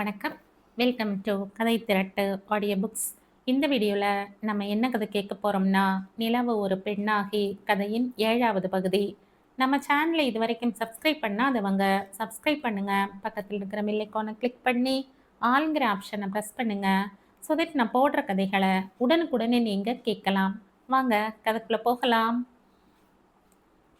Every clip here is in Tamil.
வணக்கம். வெல்கம் டு கதை திரட்டு ஆடியோ புக்ஸ். இந்த வீடியோவில் நம்ம என்ன கதை கேட்க போகிறோம்னா, நிலவு ஒரு பெண்ணாகி கதையின் 7வது பகுதி. நம்ம சேனலை இது வரைக்கும் சப்ஸ்கிரைப் பண்ணாதவங்க சப்ஸ்கிரைப் பண்ணுங்க. பக்கத்தில் இருக்கிற பெல் ஐகானை கிளிக் பண்ணி ஆல்ங்கிற ஆப்ஷனை ப்ரெஸ் பண்ணுங்க. ஸோ தட் நான் போடுற கதைகளை உடனுக்குடனே நீங்கள் கேட்கலாம். வாங்க கதைக்குள்ளே போகலாம்.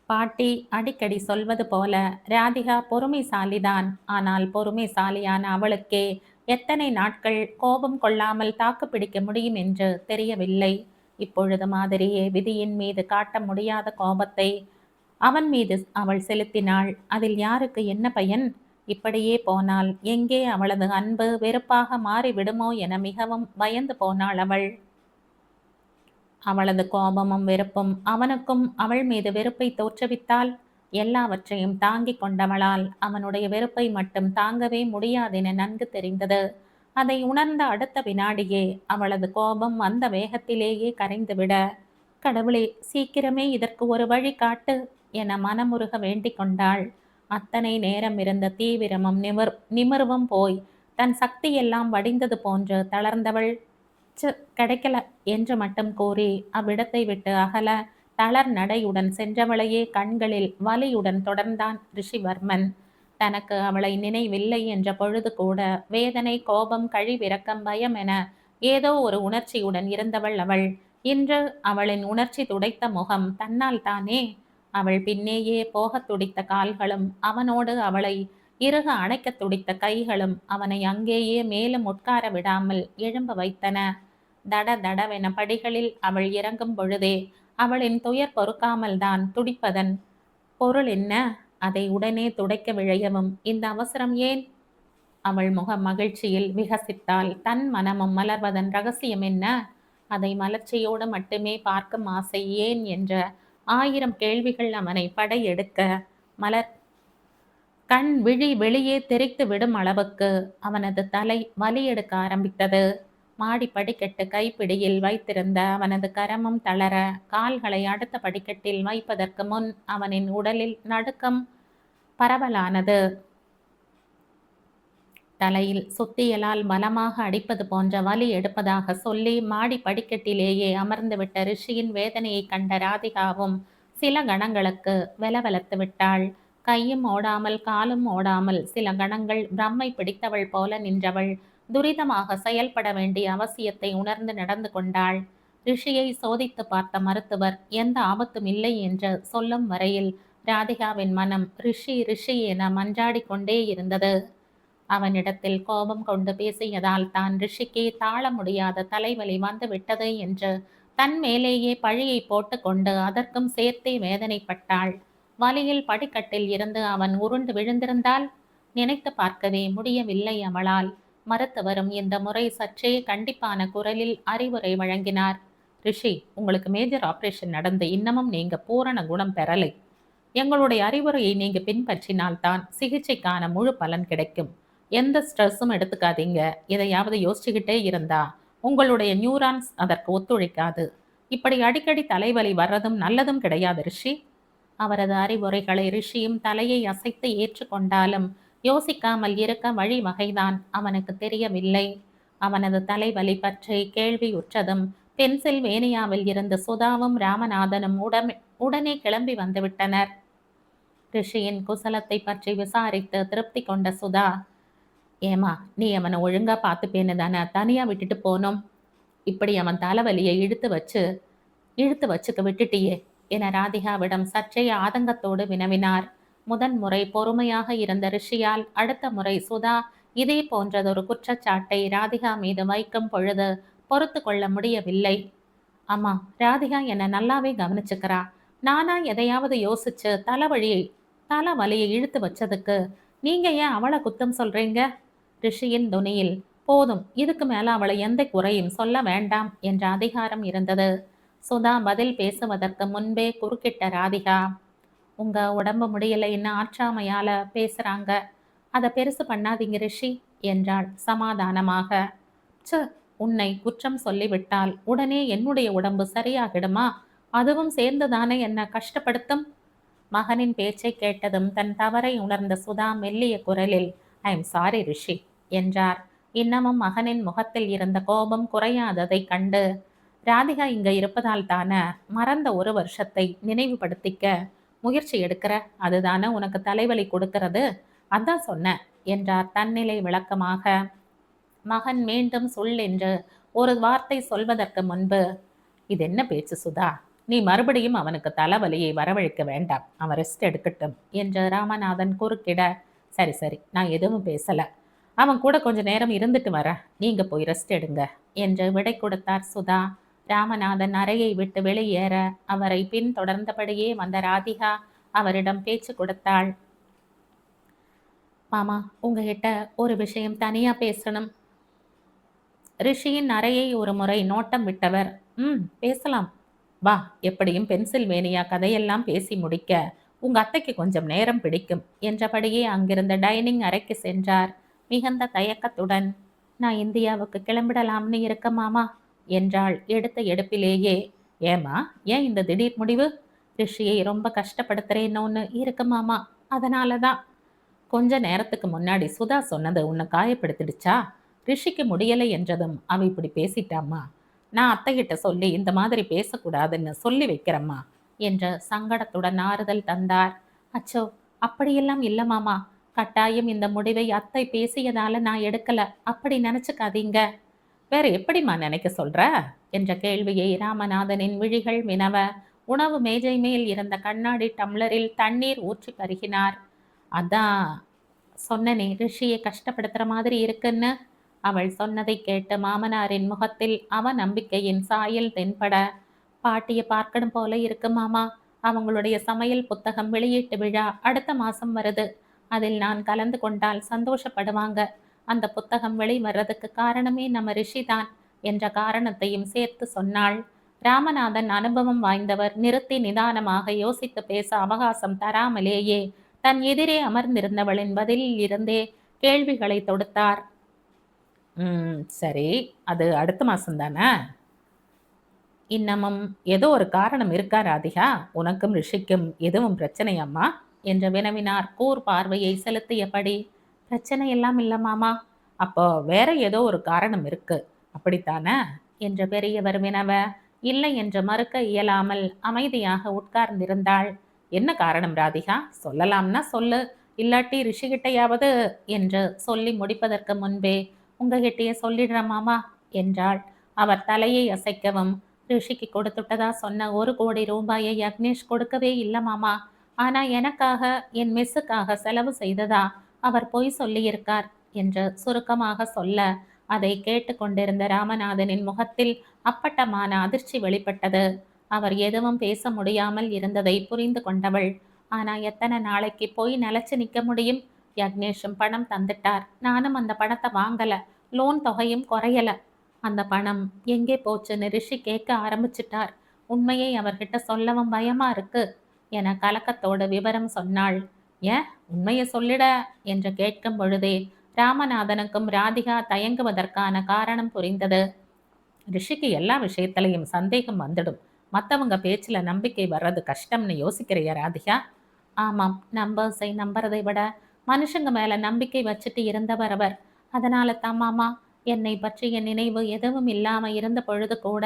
பாட்டி அடிக்கடி சொல்வது போல ராதிகா பொறுமைசாலிதான். ஆனால் பொறுமைசாலியான அவளுக்கே எத்தனை நாட்கள் கோபம் கொள்ளாமல் தாக்கு பிடிக்க முடியும் என்று தெரியவில்லை. இப்பொழுது மாதிரியே விதியின் மீது காட்ட முடியாத கோபத்தை அவன் மீது அவள் செலுத்தினாள். அதில் யாருக்கு என்ன பயன்? இப்படியே போனால் எங்கே அவளது அன்பு வெறுப்பாக மாறிவிடுமோ என மிகவும் பயந்து போனாள் அவள். அவளது கோபமும் வெறுப்பும் அவனுக்கும் அவள் மீது வெறுப்பை தோற்றுவித்தால் எல்லாவற்றையும் தாங்கிக் கொண்டவளால் அவனுடைய வெறுப்பை மட்டும் தாங்கவே முடியாதென நன்கு தெரிந்தது. அதை உணர்ந்த அடுத்த வினாடியே அவளது கோபம் அந்த வேகத்திலேயே கரைந்துவிட, கடவுளே, சீக்கிரமே இதற்கு ஒரு வழி காட்டு என மனமுருக வேண்டிக் கொண்டாள். அத்தனை நேரம் இருந்த தீவிரமும் நிமிர்வும் போய் தன் சக்தியெல்லாம் வடிந்தது போன்று தளர்ந்தவள் கிடைக்கல என்று மட்டும் கூறி அவ்விடத்தை விட்டு அகல தளர் நடையுடன் சென்றவளையே கண்களில் வலியுடன் தொடர்ந்தான் ரிஷிவர்மன். தனக்கு அவளை நினைவில்லை என்ற பொழுது கூட வேதனை, கோபம், கழிவிரக்கம், பயம் என ஏதோ ஒரு உணர்ச்சியுடன் இருந்தவள் அவள். இன்று அவளின் உணர்ச்சி துடைத்த முகம் தன்னால் தானே. அவள் பின்னேயே போக துடித்த கால்களும் அவனோடு அவளை இறுக அணைக்க துடித்த கைகளும் அவனை அங்கேயே மேலும் உட்கார விடாமல் எழும்ப வைத்தன. தட தடவென படிகளில் அவள் இறங்கும் பொழுதே அவளின் துயர் பொறுக்காமல் தான் துடிப்பதன் பொருள் என்ன? அதை உடனே துடைக்க விழையவும் இந்த அவசரம் ஏன்? அவள் முகம் மகிழ்ச்சியில் விகசித்தாள். தன் மனமும் மலர்வதன் ரகசியம் என்ன? அதை மலர்ச்சியோடு மட்டுமே பார்க்கும் ஆசை ஏன் என்ற 1000 கேள்விகள் அவனை படையெடுக்க மலர் கண் விழி வெளியே தெரித்து விடும் அளவுக்கு அவனது தலை வலி எடுக்க ஆரம்பித்தது. மாடி படிக்கட்டு கைப்பிடியில் வைத்திருந்த அவனது கரமும் தளர கால்களை அடுத்த படிக்கட்டில் வைப்பதற்கு முன் அவனின் உடலில் நடுக்கம் பரவலானது. தலையில் சுத்தியலால் பலமாக அடிப்பது போன்ற வலி எடுப்பதாக சொல்லி மாடி படிக்கட்டிலேயே அமர்ந்துவிட்ட ரிஷியின் வேதனையை கண்ட ராதிகாவும் சில கணங்களுக்கு வெலவெலத்து விட்டாள். கையும் ஓடாமல் காலும் ஓடாமல் சில கணங்கள் பிரம்மை பிடித்தவள் போல நின்றவள் துரிதமாக செயல்பட வேண்டிய அவசியத்தை உணர்ந்து நடந்து கொண்டாள். ரிஷியை சோதித்து பார்த்த மருத்துவர் எந்த ஆபத்தும் இல்லை என்று சொல்லும் வரையில் ராதிகாவின் மனம் ரிஷி ரிஷி என மன்றாடி கொண்டே இருந்தது. அவனிடத்தில் கோபம் கொண்டு பேசியதால் தான் ரிஷிக்கு தாழ முடியாத தலைவலி வந்து விட்டது என்று தன் மேலேயே பழியை போட்டு கொண்டு அதற்கும் சேர்த்தே வேதனைப்பட்டாள். வலியில் படிக்கட்டில் இருந்து அவன் உருண்டு விழுந்திருந்தால் நினைத்து பார்க்கவே முடியவில்லை அவளால். மருத்துவரும் இந்த முறை சற்றே கண்டிப்பான குரலில் அறிவுரை வழங்கினார். ரிஷி, உங்களுக்கு மேஜர் ஆபரேஷன் நடந்து இன்னமும் நீங்க பூரண குணம் பெறலை. எங்களுடைய அறிவுரையை நீங்க பின்பற்றினால்தான் சிகிச்சைக்கான முழு பலன் கிடைக்கும். எந்த ஸ்ட்ரெஸ்ஸும் எடுத்துக்காதீங்க. எதையாவது யோசிச்சுக்கிட்டே இருந்தா உங்களுடைய நியூரான்ஸ் அதற்கு ஒத்துழைக்காது. இப்படி அடிக்கடி தலைவலி வர்றதும் நல்லதும் கிடையாது ரிஷி. அவரது அறிவுரைகளை ரிஷியும் தலையை அசைத்து ஏற்றுக்கொண்டாலும் யோசிக்காமல் இருக்க வழி வகைதான் அவனுக்கு தெரியவில்லை. அவனது தலைவலி பற்றி கேள்வியுற்றதும் பென்சில்வேனியாவில் இருந்து சுதாவும் ராமநாதனும் உடனே கிளம்பி வந்துவிட்டனர். ரிஷியின் குசலத்தை பற்றி விசாரித்து திருப்தி கொண்ட சுதா, ஏமா, நீ அவனை ஒழுங்கா பார்த்துப்பேன்னு தானே தனியா விட்டுட்டு போனோம். இப்படி அவன் தலைவலியை இழுத்து வச்சுக்க விட்டுட்டியே என ராதிகாவிடம் சற்றே ஆதங்கத்தோடு வினவினார். முதன் முறை பொறுமையாக இருந்த ரிஷியால் அடுத்த முறை சுதா இதே போன்றதொரு குற்றச்சாட்டை ராதிகா மீது வைக்கும் பொழுது பொறுத்து கொள்ள முடியவில்லை. அம்மா, ராதிகா என்னை நல்லாவே கவனிச்சுக்கிறா. நானா எதையாவது யோசிச்சு தலைவலியை இழுத்து வச்சதுக்கு நீங்க ஏன் அவளை குத்தம் சொல்றீங்க? ரிஷியின் துணியில் போதும், இதுக்கு மேல அவளை எந்த குறையும் சொல்ல வேண்டாம் என்ற அதிகாரம் இருந்தது. சுதா பதில் பேசுவதற்கு முன்பே குறுக்கிட்ட ராதிகா, உங்க உடம்பு முடியலைன்னு ஆற்றாமையால பேசுறாங்க, அதை பெருசு பண்ணாதீங்க ரிஷி என்றாள் சமாதானமாக. உன்னை குற்றம் சொல்லிவிட்டால் உடனே என்னுடைய உடம்பு சரியாகிடுமா? அதுவும் சேர்ந்துதானே என்ன கஷ்டப்படுத்தும்? மகனின் பேச்சை கேட்டதும் தன் தவறை உணர்ந்த சுதா மெல்லிய குரலில், ஐ எம் சாரி ரிஷி, என்றார். இன்னமும் மகனின் முகத்தில் இருந்த கோபம் குறையாததைக் கண்டு, ராதிகா இங்க இருப்பதால் தான மறந்த ஒரு வருஷத்தை நினைவுபடுத்திக்க முயற்சி எடுக்கிற, அதுதானே உனக்கு தலைவலி கொடுக்கிறது, அதான் சொன்னேன் என்றார் தன்னிலை விளக்கமாக. மகன் மீண்டும் சொல் என்று ஒரு வார்த்தை சொல்வதற்கு முன்பு, இது என்ன பேச்சு சுதா, நீ மறுபடியும் அவனுக்கு தலைவலியை வரவழைக்க வேண்டாம், அவன் ரெஸ்ட் எடுக்கட்டும் என்று ராமநாதன் குறுக்கிட, சரி சரி, நான் எதுவும் பேசல, அவன் கூட கொஞ்ச நேரம் இருந்துட்டு வர, நீங்க போய் ரெஸ்ட் எடுங்க என்று விடை கொடுத்தார் சுதா. ராமநாதன் அறையை விட்டு வெளியேற அவரை பின்தொடர்ந்தபடியே வந்த ராதிகா அவரிடம் பேச்சு கொடுத்தாள். மாமா, உங்ககிட்ட ஒரு விஷயம் தனியா பேசணும். ரிஷியின் அறையை ஒரு முறை நோட்டம் விட்டவர், பேசலாம் வா, எப்படியும் பென்சில்வேனியா கதையெல்லாம் பேசி முடிக்க உங்க அத்தைக்கு கொஞ்சம் நேரம் பிடிக்கும் என்றபடியே அங்கிருந்த டைனிங் அறைக்கு சென்றார் மிகுந்த தயக்கத்துடன். நான் இந்தியாவுக்கு கிளம்பிடலாம்னு இருக்க மாமா என்றாள் எடுத்த எடுப்பிலேயே. ஏமா, ஏன் இந்த திடீர் முடிவு? ரிஷியை ரொம்ப கஷ்டப்படுத்துறேன்னு இருக்கு மாமா, அதனால தான். கொஞ்ச நேரத்துக்கு முன்னாடி சுதா சொன்னது உன்னை காயப்படுத்திடுச்சா? ரிஷிக்கு முடியலை என்றதும் அவ இப்படி பேசிட்டாம்மா, நான் அத்தைகிட்ட சொல்லி இந்த மாதிரி பேசக்கூடாதுன்னு சொல்லி வைக்கிறம்மா என்று சங்கடத்துடன் ஆறுதல் தந்தார். அச்சோ, அப்படியெல்லாம் இல்ல மாமா, கட்டாயம் இந்த முடிவை அத்தை பேசியதால நான் எடுக்கல, அப்படி நினைச்சுக்காதீங்க. வேற எப்படிம்மா நினைக்க சொல்ற என்ற கேள்வியை ராமநாதனின் விழிகள் வினவ, உணவு மேஜை மேல் இருந்த கண்ணாடி டம்ளரில் தண்ணீர் ஊற்றி பருகினார். அதான் சொன்னனே, ரிஷியை கஷ்டப்படுத்துற மாதிரி இருக்குன்னு. அவள் சொன்னதை கேட்டு மாமனாரின் முகத்தில் நம்பிக்கையின் சாயல் தென்பட, பாட்டியை பார்க்கணும் போல இருக்கு மாமா, அவங்களுடைய சமையல் புத்தகம் வெளியீட்டு விழா அடுத்த மாசம் வருது, அதில் நான் கலந்து கொண்டால் சந்தோஷப்படுவாங்க, அந்த புத்தகம் வெளிவர்றதுக்கு காரணமே நம்ம ரிஷி தான் என்ற காரணத்தையும் சேர்த்து சொன்னாள். ராமநாதன் அனுபவம் வாய்ந்தவர், நிறுத்தி நிதானமாக யோசித்து பேச அவகாசம் தராமலேயே தன் எதிரே அமர்ந்திருந்தவளின் பதிலில் இருந்தே கேள்விகளை தொடுத்தார். சரி, அது அடுத்த மாசம் தானே? இன்னமும் ஏதோ ஒரு காரணம் இருக்கா ராதிகா, உனக்கும் ரிஷிக்கும் எதுவும் பிரச்சனையம்மா என்று வினவினார் கூர் பார்வையை செலுத்தியபடி. பிரச்சனை எல்லாம் இல்ல மாமா. அப்போ வேற ஏதோ ஒரு காரணம் இருக்கு, அப்படித்தானே என்று பெரியவர் வினவ, இல்லை என்று மறுக்க இயலாமல் அமைதியாக உட்கார்ந்திருந்தாள். என்ன காரணம் ராதிகா, சொல்லலாம்னா சொல்லு, இல்லாட்டி ரிஷிகிட்டையாவது என்று சொல்லி முடிப்பதற்கு முன்பே, உங்ககிட்டயே சொல்லிடுற மாமா என்றாள். அவர் தலையை அசைக்கவும், ரிஷிக்கு கொடுத்துட்டதா சொன்ன 1 கோடி ரூபாயை யக்னேஷ் கொடுக்கவே இல்லை மாமா, ஆனா எனக்காக என் மெஸ்ஸுக்காக செலவு செய்ததா அவர் பொய் சொல்லியிருக்கார் என்று சுருக்கமாக சொல்ல, அதை கேட்டுக்கொண்டிருந்த ராமநாதனின் முகத்தில் அப்பட்டமான அதிர்ச்சி வெளிப்பட்டது. அவர் எதுவும் பேச முடியாமல் இருந்ததை புரிந்து கொண்டவள், ஆனா எத்தனை நாளைக்கு போய் நிலைச்சு நிற்க முடியும்? யக்னேஷும் பணம் தந்துட்டார், நானும் அந்த பணத்தை வாங்கல, லோன் தொகையும் குறையல, அந்த பணம் எங்கே போச்சுன்னு ரிஷி கேட்க ஆரம்பிச்சிட்டார், உண்மையை அவர்கிட்ட சொல்லவும் பயமா இருக்கு என கலக்கத்தோடு விவரம் சொன்னாள். ஏன் உண்மையை சொல்லிட என்று கேட்கும் பொழுதே ராமநாதனுக்கும் ராதிகா தயங்குவதற்கான காரணம் புரிந்தது. ரிஷிக்கு எல்லா விஷயத்திலையும் சந்தேகம் வந்துடும், மற்றவங்க பேச்சில் நம்பிக்கை வர்றது கஷ்டம்னு யோசிக்கிறியா ராதிகா? ஆமாம், நம்பர்ஸை நம்புறதை விட மனுஷங்க மேல நம்பிக்கை வச்சுட்டு இருந்தவர் அவர், அதனால தான் மாமா, என்னை பற்றிய நினைவு எதுவும் இல்லாம இருந்த பொழுது கூட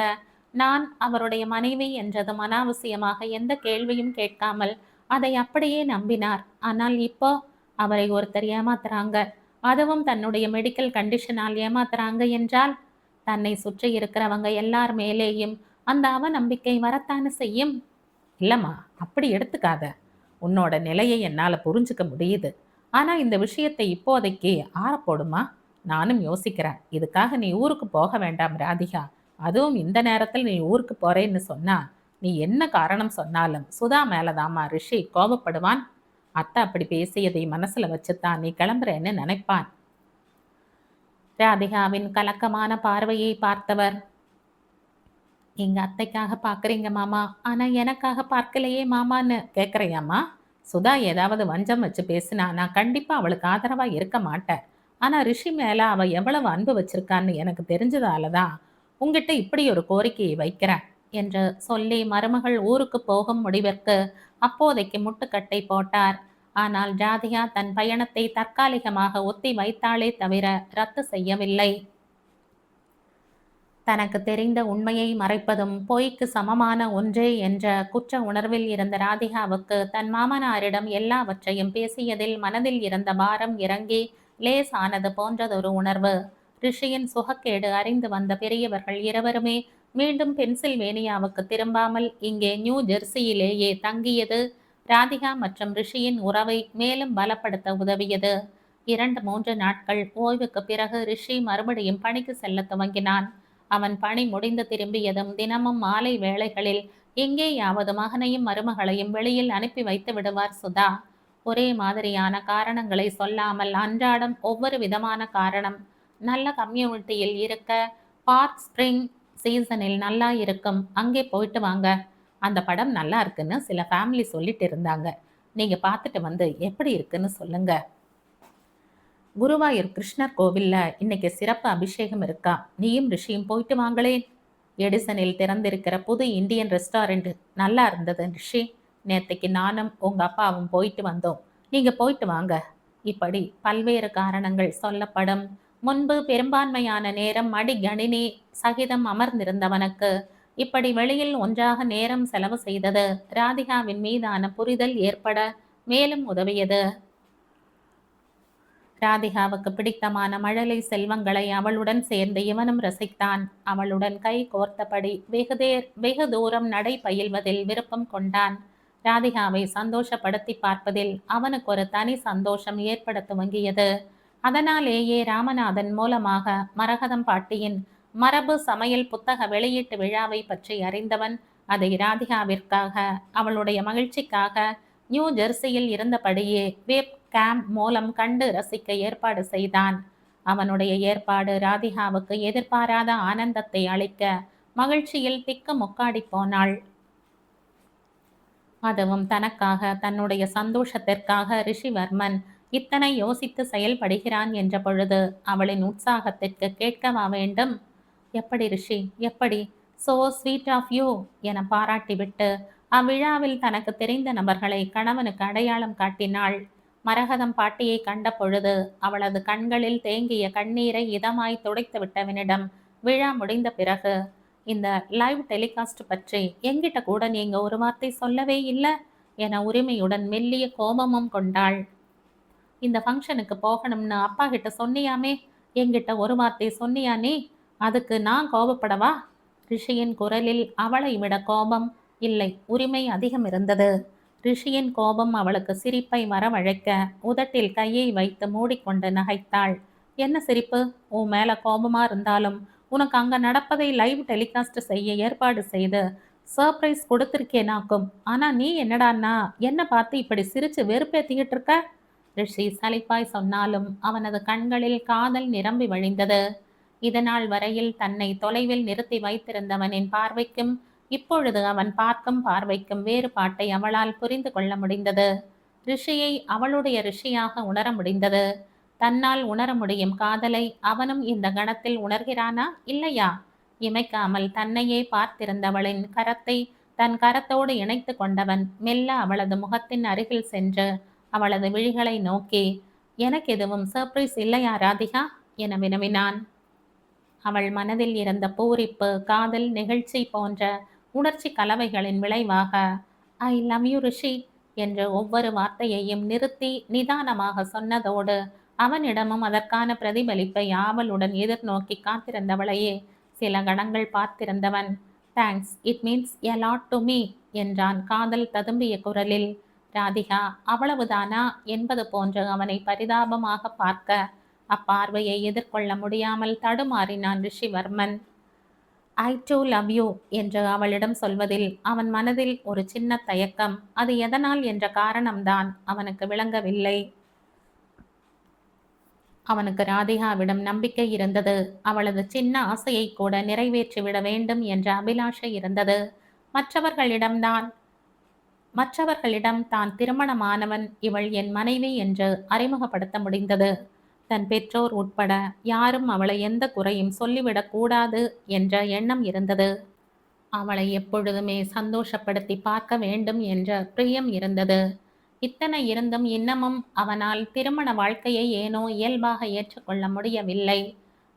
நான் அவருடைய மனைவி என்றதும் அனாவசியமாக எந்த கேள்வியும் கேட்காமல் அதை அப்படியே நம்பினார். ஆனால் இப்போ அவரை ஒருத்தர் ஏமாத்துறாங்க, அதுவும் தன்னுடைய மெடிக்கல் கண்டிஷனால் ஏமாத்துறாங்க என்றால் தன்னை சுற்றி இருக்கிறவங்க எல்லார் மேலேயும் அந்த அவநம்பிக்கை வரத்தானே செய்யும். இல்லம்மா, அப்படி எடுத்துக்காத, உன்னோட நிலையை என்னால் புரிஞ்சுக்க முடியுது, ஆனால் இந்த விஷயத்தை இப்போதைக்கு ஆறப்போடுமா, நானும் யோசிக்கிறேன், இதுக்காக நீ ஊருக்கு போக வேண்டாம் ராதிகா, அதுவும் இந்த நேரத்தில் நீ ஊருக்கு போறேன்னு சொன்னா நீ என்ன காரணம் சொன்னாலும் சுதா மேலதாமா ரிஷி கோபப்படுவான், அத்தை அப்படி பேசியதை மனசுல வச்சுத்தான் நீ கிளம்புறேன்னு நினைப்பான். ராதிகாவின் கலக்கமான பார்வையை பார்த்தவர், எங்க அத்தைக்காக பார்க்குறீங்க மாமா, ஆனா எனக்காக பார்க்கலையே மாமான்னு கேட்குறியாம்மா? சுதா ஏதாவது வஞ்சம் வச்சு பேசினா நான் கண்டிப்பா அவளுக்கு ஆதரவா இருக்க மாட்டேன், ஆனா ரிஷி மேல அவ எவ்வளவு அன்பு வச்சிருக்கான்னு எனக்கு தெரிஞ்சதாலதான் உங்ககிட்ட இப்படி ஒரு கோரிக்கையை வைக்கிறேன் என்று சொல்லி மருமகள் ஊருக்கு போகும் முடிவிற்கு அப்போதைக்கு முட்டுக்கட்டை போட்டார். ஆனால் ராதிகா தன் பயணத்தை தற்காலிகமாக ஒத்தி வைத்தாளே தவிர ரத்து செய்யவில்லை. தனக்கு தெரிந்த உண்மையை மறைப்பதும் பொய்க்கு சமமான ஒன்றே என்ற குற்ற உணர்வில் இருந்த ராதிகாவுக்கு தன் மாமனாரிடம் எல்லாவற்றையும் பேசியதில் மனதில் இருந்த பாரம் இறங்கி லேசானது போன்றதொரு உணர்வு. ரிஷியின் சுகக்கேடு அறிந்து வந்த பெரியவர்கள் இருவருமே மீண்டும் பென்சில்வேனியாவுக்கு திரும்பாமல் இங்கே நியூ ஜெர்சியிலேயே தங்கியது ராதிகா மற்றும் ரிஷியின் உறவை மேலும் பலப்படுத்த உதவியது. 2-3 நாட்கள் ஓய்வுக்கு பிறகு ரிஷி மறுபடியும் பணிக்கு செல்ல துவங்கினான். அவன் பணி முடிந்து திரும்பியதும் தினமும் மாலை வேளைகளில் எங்கேயாவது மகனையும் மருமகளையும் வெளியில் அனுப்பி வைத்து விடுவார் சுதா. ஒரே மாதிரியான காரணங்களை சொல்லாமல் அன்றாடம் ஒவ்வொரு விதமான காரணம். நல்ல கம்யூனிட்டியில் இருக்க, பார்க் ஸ்ப்ரிங் சீசனில் நல்லா இருக்கும், அங்கே போயிட்டு வாங்க, அந்த படம் நல்லா இருக்குன்னு சில ஃபேமிலி சொல்லிட்டு இருந்தாங்க, நீங்க பார்த்துட்டு வந்து எப்படி இருக்குன்னு சொல்லுங்க. குருவாயூர் கிருஷ்ணர் கோவில்ல இன்னைக்கு சிறப்பு அபிஷேகம் இருக்கா, நீயும் ரிஷியும் போயிட்டு வாங்களேன். எடிசனில் திறந்திருக்கிற புது இந்தியன் ரெஸ்டாரண்ட் நல்லா இருந்தது ரிஷி, நேத்தைக்கு நானும் உங்க அப்பாவும் போயிட்டு வந்தோம், நீங்க போயிட்டு வாங்க. இப்படி பல்வேறு காரணங்கள் சொல்லப்படும். முன்பு பெரும்பான்மையான நேரம் மடிகணினி சகிதம் அமர்ந்திருந்தவனுக்கு இப்படி வெளியில் ஒன்றாக நேரம் செலவு செய்தது ராதிகாவின் மீதான புரிதல் ஏற்பட மேலும் உதவியது. ராதிகாவுக்கு பிடித்தமான மழலை செல்வங்களை அவளுடன் சேர்ந்து இவனும் ரசித்தான். அவளுடன் கை கோர்த்தபடி வெகு தூரம் நடை பயில்வதில் விருப்பம் கொண்டான். ராதிகாவை சந்தோஷப்படுத்தி பார்ப்பதில் அவனுக்கு ஒரு தனி சந்தோஷம் ஏற்பட துவங்கியது. அதனாலேயே ராமநாதன் மூலமாக மரகதம் பாட்டியின் மரபு சமையல் புத்தக வெளியீட்டு விழாவை பற்றி அறிந்தவன் அதை ராதிகாவிற்காக அவளுடைய மகிழ்ச்சிக்காக நியூ ஜெர்சியில் இருந்தபடியே வெப் கேம்ப் மூலம் கண்டு ரசிக்க ஏற்பாடு செய்தான். அவனுடைய ஏற்பாடு ராதிகாவுக்கு எதிர்பாராத ஆனந்தத்தை அளிக்க மகிழ்ச்சியில் திக்கு முக்காடி போனாள். அதுவும் தனக்காக, தன்னுடைய சந்தோஷத்திற்காக ரிஷிவர்மன் இத்தனை யோசித்து செயல்படுகிறான் என்ற பொழுது அவளின் உற்சாகத்திற்கு கேட்கவா வேண்டும்? எப்படி ரிஷி, எப்படி, சோ ஸ்வீட் ஆஃப் யூ என பாராட்டிவிட்டு அவ்விழாவில் தனக்கு தெரிந்த நபர்களை கணவனுக்கு அடையாளம் காட்டினாள். மரகதம் பாட்டியை கண்ட பொழுது அவளது கண்களில் தேங்கிய கண்ணீரை இதமாய் துடைத்து விட்டவனிடம் விழா முடிந்த பிறகு, இந்த லைவ் டெலிகாஸ்ட் பற்றி எங்கிட்ட கூட நீங்க ஒரு வார்த்தை சொல்லவே இல்லை என உரிமையுடன் மெல்லிய கோபமும் கொண்டாள். இந்த ஃபங்க்ஷனுக்கு போகணும்னு அப்பா கிட்ட சொன்னியாமே, என்கிட்ட ஒரு வார்த்தை சொன்னியா நீ? அதுக்கு நான் கோபப்படவா? ரிஷியின் குரலில் அவளை விட கோபம் இல்லை, உரிமை அதிகம் இருந்தது. ரிஷியின் கோபம் அவளுக்கு சிரிப்பை வரவழைக்க உதட்டில் கையை வைத்து மூடிக்கொண்டு நகைத்தாள். என்ன சிரிப்பு? உன் மேல கோபமா இருந்தாலும் உனக்கு அங்க நடப்பதை லைவ் டெலிகாஸ்ட் செய்ய ஏற்பாடு செய்து சர்ப்ரைஸ் கொடுத்திருக்கேனாக்கும். ஆனா நீ என்னடான்னா என்ன பார்த்து இப்படி சிரிச்சு வெறுப்பேத்திக்கிட்டு இருக்க? ரிஷி சலிப்பாய் சொன்னாலும் அவனது கண்களில் காதல் நிரம்பி வழிந்தது. இதனால் வரையில் தன்னை தொலைவில் நிறுத்தி வைத்திருந்தவனின் பார்வைக்கும் இப்பொழுது அவன் பார்க்கும் பார்வைக்கும் வேறுபாட்டை அவளால் புரிந்து கொள்ள முடிந்தது. ரிஷியை அவளுடைய ரிஷியாக உணர முடிந்தது. தன்னால் உணர முடியும் காதலை அவனும் இந்த கணத்தில் உணர்கிறானா இல்லையா? இமைக்காமல் தன்னையே பார்த்திருந்தவளின் கரத்தை தன் கரத்தோடு இணைத்து கொண்டவன் மெல்ல அவளது முகத்தின் அருகில் சென்று அவளது விழிகளை நோக்கி, எனக்கு எதுவும் சர்ப்ரைஸ் இல்லையா ராதிகா என வினவினான். அவள் மனதில் இருந்த பூரிப்பு, காதல், நெகிழ்ச்சி போன்ற உணர்ச்சி கலவைகளின் விளைவாக ஐ லவ் யூ ரிஷி என்ற ஒவ்வொரு வார்த்தையையும் நிறுத்தி நிதானமாக சொன்னதோடு அவனிடமும் அதற்கான பிரதிபலிப்பை ஆவலுடன் எதிர்நோக்கி காத்திருந்தவளையே சில கணங்கள் பார்த்திருந்தவன், thanks, it means a lot to me என்றான் காதல் ததும்பிய குரலில். ராதிகா அவ்வளவுதானா என்பது போன்று அவனை பரிதாபமாக பார்க்க அப்பார்வையை எதிர்கொள்ள முடியாமல் தடுமாறினான் ரிஷிவர்மன். ஐ டூ லவ் யூ என்று அவளிடம் சொல்வதில் அவன் மனதில் ஒரு சின்ன தயக்கம். அது எதனால் என்ற காரணம்தான் அவனுக்கு விளங்கவில்லை. அவனுக்கு ராதிகாவிடம் நம்பிக்கை இருந்தது. அவளது சின்ன ஆசையை கூட நிறைவேற்றிவிட வேண்டும் என்ற அபிலாஷை இருந்தது. மற்றவர்களிடம் தான் திருமணமானவன், இவள் என் மனைவி என்று அறிமுகப்படுத்த முடிந்தது. தன் பெற்றோர் உட்பட யாரும் அவளை எந்த குறையும் சொல்லிவிடக் கூடாது என்ற எண்ணம் இருந்தது. அவளை எப்பொழுதுமே சந்தோஷப்படுத்தி பார்க்க வேண்டும் என்ற பிரியம் இருந்தது. இத்தனை இருந்தும் இன்னமும் அவனால் திருமண வாழ்க்கையை ஏனோ இயல்பாக ஏற்றுக்கொள்ள முடியவில்லை.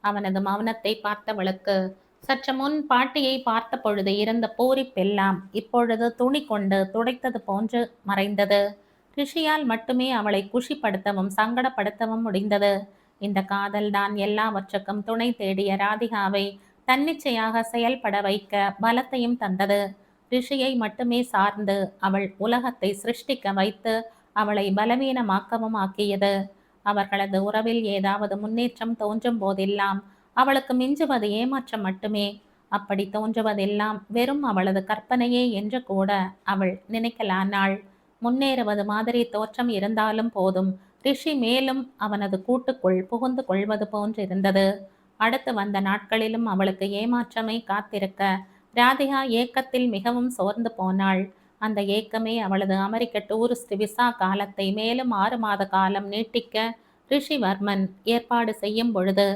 அவனது மௌனத்தை பார்த்தவளுக்கு சற்று முன் பாட்டியை பார்த்த பொழுது இருந்த பூரிப்பெல்லாம் இப்பொழுது துணி கொண்டு துடைத்தது போன்று மறைந்தது. ரிஷியால் மட்டுமே அவளை குஷிப்படுத்தவும் சங்கடப்படுத்தவும் முடிந்தது. இந்த காதல்தான் எல்லாவற்றுக்கும் துணை தேடிய ராதிகாவை தன்னிச்சையாக செயல்பட வைக்க பலத்தையும் தந்தது. ரிஷியை மட்டுமே சார்ந்து அவள் உலகத்தை சிருஷ்டிக்க வைத்து அவளை பலவீனமாக்கவும் ஆக்கியது. அவர்களது உறவில் ஏதாவது முன்னேற்றம் தோன்றும் போதெல்லாம் அவளுக்கு மிஞ்சுவது ஏமாற்றம் மட்டுமே. அப்படி தோன்றுவதெல்லாம் வெறும் அவளது கற்பனையே என்று கூட அவள் நினைக்கலானாள். முன்னேறுவது மாதிரி தோற்றம் இருந்தாலும் போதும், ரிஷி மேலும் அவனது கூட்டுக்குள் புகுந்து கொள்வது போன்றிருந்தது. அடுத்து வந்த நாட்களிலும் அவளுக்கு ஏமாற்றமே காத்திருக்க ராதிகா ஏக்கத்தில் மிகவும் சோர்ந்து போனாள். அந்த ஏக்கமே அவளது அமெரிக்க டூரிஸ்ட் விசா காலத்தை மேலும் 6 மாத காலம் நீட்டிக்க ரிஷிவர்மன் ஏற்பாடு செய்யும் பொழுது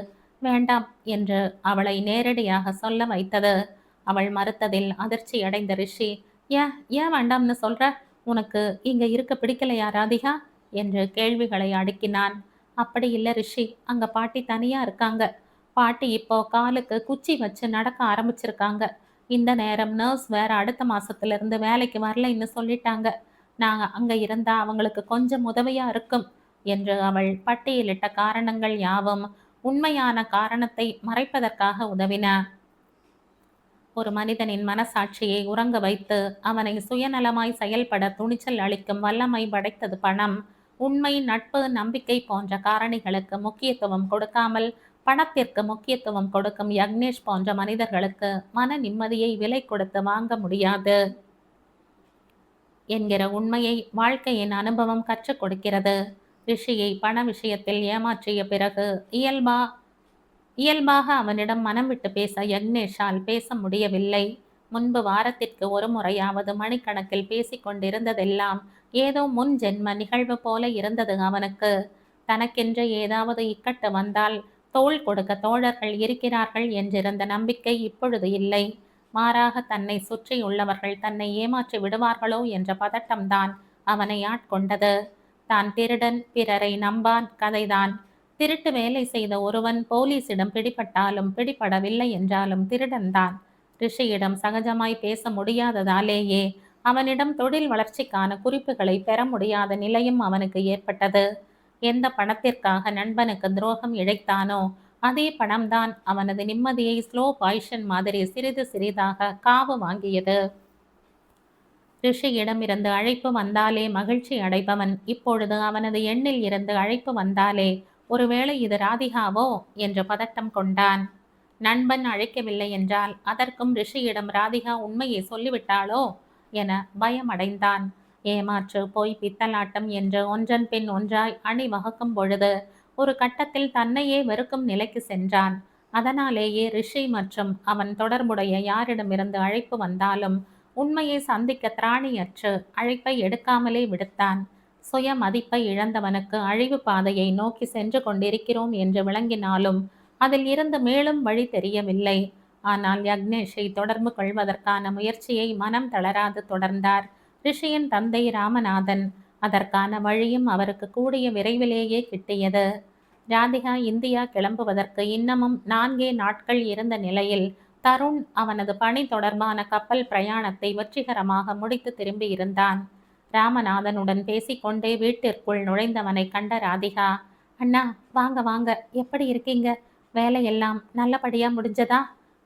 வேண்டாம் என்று அவளை நேரடியாக சொல்ல வைத்தது. அவள் மறுத்ததில் அதிர்ச்சியடைந்த ரிஷி, ஏன் ஏன் வேண்டாம்னு சொல்ற? உனக்கு இங்க இருக்க பிடிக்கலையா ராதிகா என்று கேள்விகளை அடுக்கினான். அப்படி இல்லை ரிஷி, அங்க பாட்டி தனியா இருக்காங்க. பாட்டி இப்போ காலுக்கு குச்சி வச்சு நடக்க ஆரம்பிச்சிருக்காங்க. இந்த நேரம் நர்ஸ் வேற அடுத்த மாசத்துல இருந்து வேலைக்கு வரலைன்னு சொல்லிட்டாங்க. நாங்க அங்க இருந்தா அவங்களுக்கு கொஞ்சம் உதவியா இருக்கும் என்று அவள் பட்டியலிட்ட காரணங்கள் யாவும் உண்மையான காரணத்தை மறைப்பதற்காக உதவின. ஒரு மனிதனின் மனசாட்சியை உறங்க வைத்து அவனை சுயநலமாய் செயல்பட துணிச்சல் அளிக்கும் வல்லமை படைத்தது பணம். உண்மை, நட்பு, நம்பிக்கை போன்ற காரணிகளுக்கு முக்கியத்துவம் கொடுக்காமல் பணத்திற்கு முக்கியத்துவம் கொடுக்கும் யக்னேஷ் போன்ற மனிதர்களுக்கு மன நிம்மதியை விலை கொடுத்து வாங்க முடியாது என்கிற உண்மையை வாழ்க்கையின் அனுபவம் கற்றுக் கொடுக்கிறது. ரிஷியை பண விஷயத்தில் ஏமாற்றிய பிறகு இயல்பாக அவனிடம் மனம் விட்டு பேச யக்னேஷால் பேச முடியவில்லை. முன்பு வாரத்திற்கு ஒரு முறையாவது மணிக்கணக்கில் பேசிக்கொண்டிருந்ததெல்லாம் ஏதோ முன் ஜென்ம நிகழ்வு போல இருந்தது அவனுக்கு. தனக்கென்று ஏதாவது இக்கட்டு வந்தால் தோள் கொடுக்க தோழர்கள் இருக்கிறார்கள் என்றிருந்த நம்பிக்கை இப்பொழுது இல்லை. மாறாக தன்னை சுற்றியுள்ளவர்கள் தன்னை ஏமாற்றி விடுவார்களோ என்ற பதட்டம்தான் அவனை ஆட்கொண்டது. தான் திருடன், பிறரை நம்பான் கதைதான். திருட்டு வேலை செய்த ஒருவன் போலீசிடம் பிடிபட்டாலும் பிடிபடவில்லை என்றாலும் திருடன்தான். ரிஷியிடம் சகஜமாய் பேச முடியாததாலேயே அவனிடம் தொழில் வளர்ச்சிக்கான குறிப்புகளை பெற முடியாத நிலையும் அவனுக்கு ஏற்பட்டது. எந்த பணத்திற்காக நண்பனுக்கு துரோகம் இழைத்தானோ அதே பணம்தான் அவனது நிம்மதியை ஸ்லோ பாய்ஷன் மாதிரி சிறிது சிறிதாக காவு வாங்கியது. ரிஷியிடமிருந்து அழைப்பு வந்தாலே மகிழ்ச்சி அடைபவன் இப்பொழுது அவனது எண்ணில் இருந்து அழைப்பு வந்தாலே ஒருவேளை இது ராதிகாவோ என்று பதட்டம் கொண்டான். நண்பன் அழைக்கவில்லை என்றால் அதற்கும் ரிஷியிடம் ராதிகா உண்மையை சொல்லிவிட்டாளோ என பயமடைந்தான். ஏமாற்று, பொய், பித்தலாட்டம் என்று ஒன்றன் பின் ஒன்றாய் அணிவகுக்கும் பொழுது ஒரு கட்டத்தில் தன்னையே வெறுக்கும் நிலைக்கு சென்றான். அதனாலேயே ரிஷி மற்றும் அவன் தொடர்புடைய யாரிடமிருந்து அழைப்பு வந்தாலும் உண்மையை சந்திக்க திராணியற்று அழைப்பை எடுக்காமலே விடுத்தான். சுய மதிப்பை இழந்தவனுக்கு அழிவு பாதையை நோக்கி சென்று கொண்டிருக்கிறோம் என்று விளங்கினாலும் அதில் இருந்து மேலும் வழி தெரியவில்லை. ஆனால் யக்னேஷை தொடர்பு கொள்வதற்கான முயற்சியை மனம் தளராது தொடர்ந்தார் ரிஷியின் தந்தை ராமநாதன். அதற்கான வழியும் அவருக்கு கூடிய விரைவிலேயே கிட்டியது. ராதிகா இந்தியா கிளம்புவதற்கு இன்னமும் 4 நாட்கள் இருந்த நிலையில் தருண் அவனது பணி தொடர்பான கப்பல் பிரயாணத்தை வெற்றிகரமாக முடித்து திரும்பியிருந்தான். ராமநாதனுடன் பேசிக்கொண்டே வீட்டிற்குள் நுழைந்தவனை கண்ட ராதிகா, அண்ணா வாங்க வாங்க, எப்படி இருக்கீங்க? வேலையெல்லாம் நல்லபடியா முடிஞ்சதா?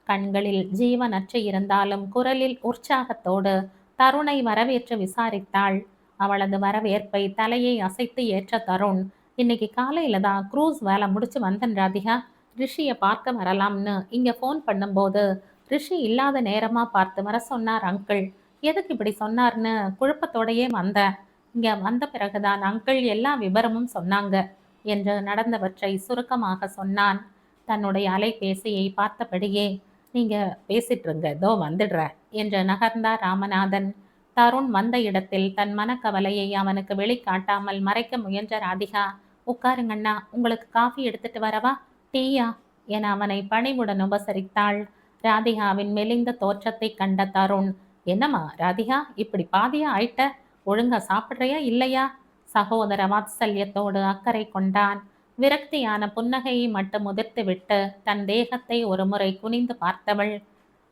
கண்களில் ஜீவனற்று இருந்தாலும் குரலில் உற்சாகத்தோடு தருணை வரவேற்று விசாரித்தாள். அவளது வரவேற்பை தலையை அசைத்து ஏற்ற தருண், இன்னைக்கு காலையில தான் க்ரூஸ் வேலை முடிச்சு வந்தேன் ராதிகா. ரிஷியை பார்க்க வரலாம்னு இங்க ஃபோன் பண்ணும்போது ரிஷி இல்லாத நேரமா பார்த்து வர சொன்னார் அங்கிள். எதுக்கு இப்படி சொன்னார்னு குழப்பத்தோடையே வந்தேன். இங்க வந்த பிறகுதான் அங்கிள் எல்லா விவரமும் சொன்னாங்க என்று நடந்தவற்றை சுருக்கமாக சொன்னான். தன்னுடைய அலைபேசியை பார்த்தபடியே, நீங்க பேசிட்டு இருங்க, இதோ வந்துடுற என்று நகர்ந்தார் ராமநாதன். தருண் வந்த இடத்தில் தன் மனக்கவலையை அவனுக்கு வெளிக்காட்டாமல் மறைக்க முயன்ற ராதிகா, உட்காருங்கண்ணா, உங்களுக்கு காஃபி எடுத்துட்டு வரவா, டீயா என அவனை பணிவுடன் உபசரித்தாள். ராதிகாவின் மெலிந்த தோற்றத்தை கண்ட தருண், என்னம்மா ராதிகா இப்படி பாதியா ஆயிட்ட? ஒழுங்கா சாப்பிட்றியா இல்லையா? சகோதர வாத்சல்யத்தோடு அக்கறை கொண்டான். விரக்தியான புன்னகையை மட்டும் உதிர்த்துவிட்டு தன் தேகத்தை ஒருமுறை குனிந்து பார்த்தவள்,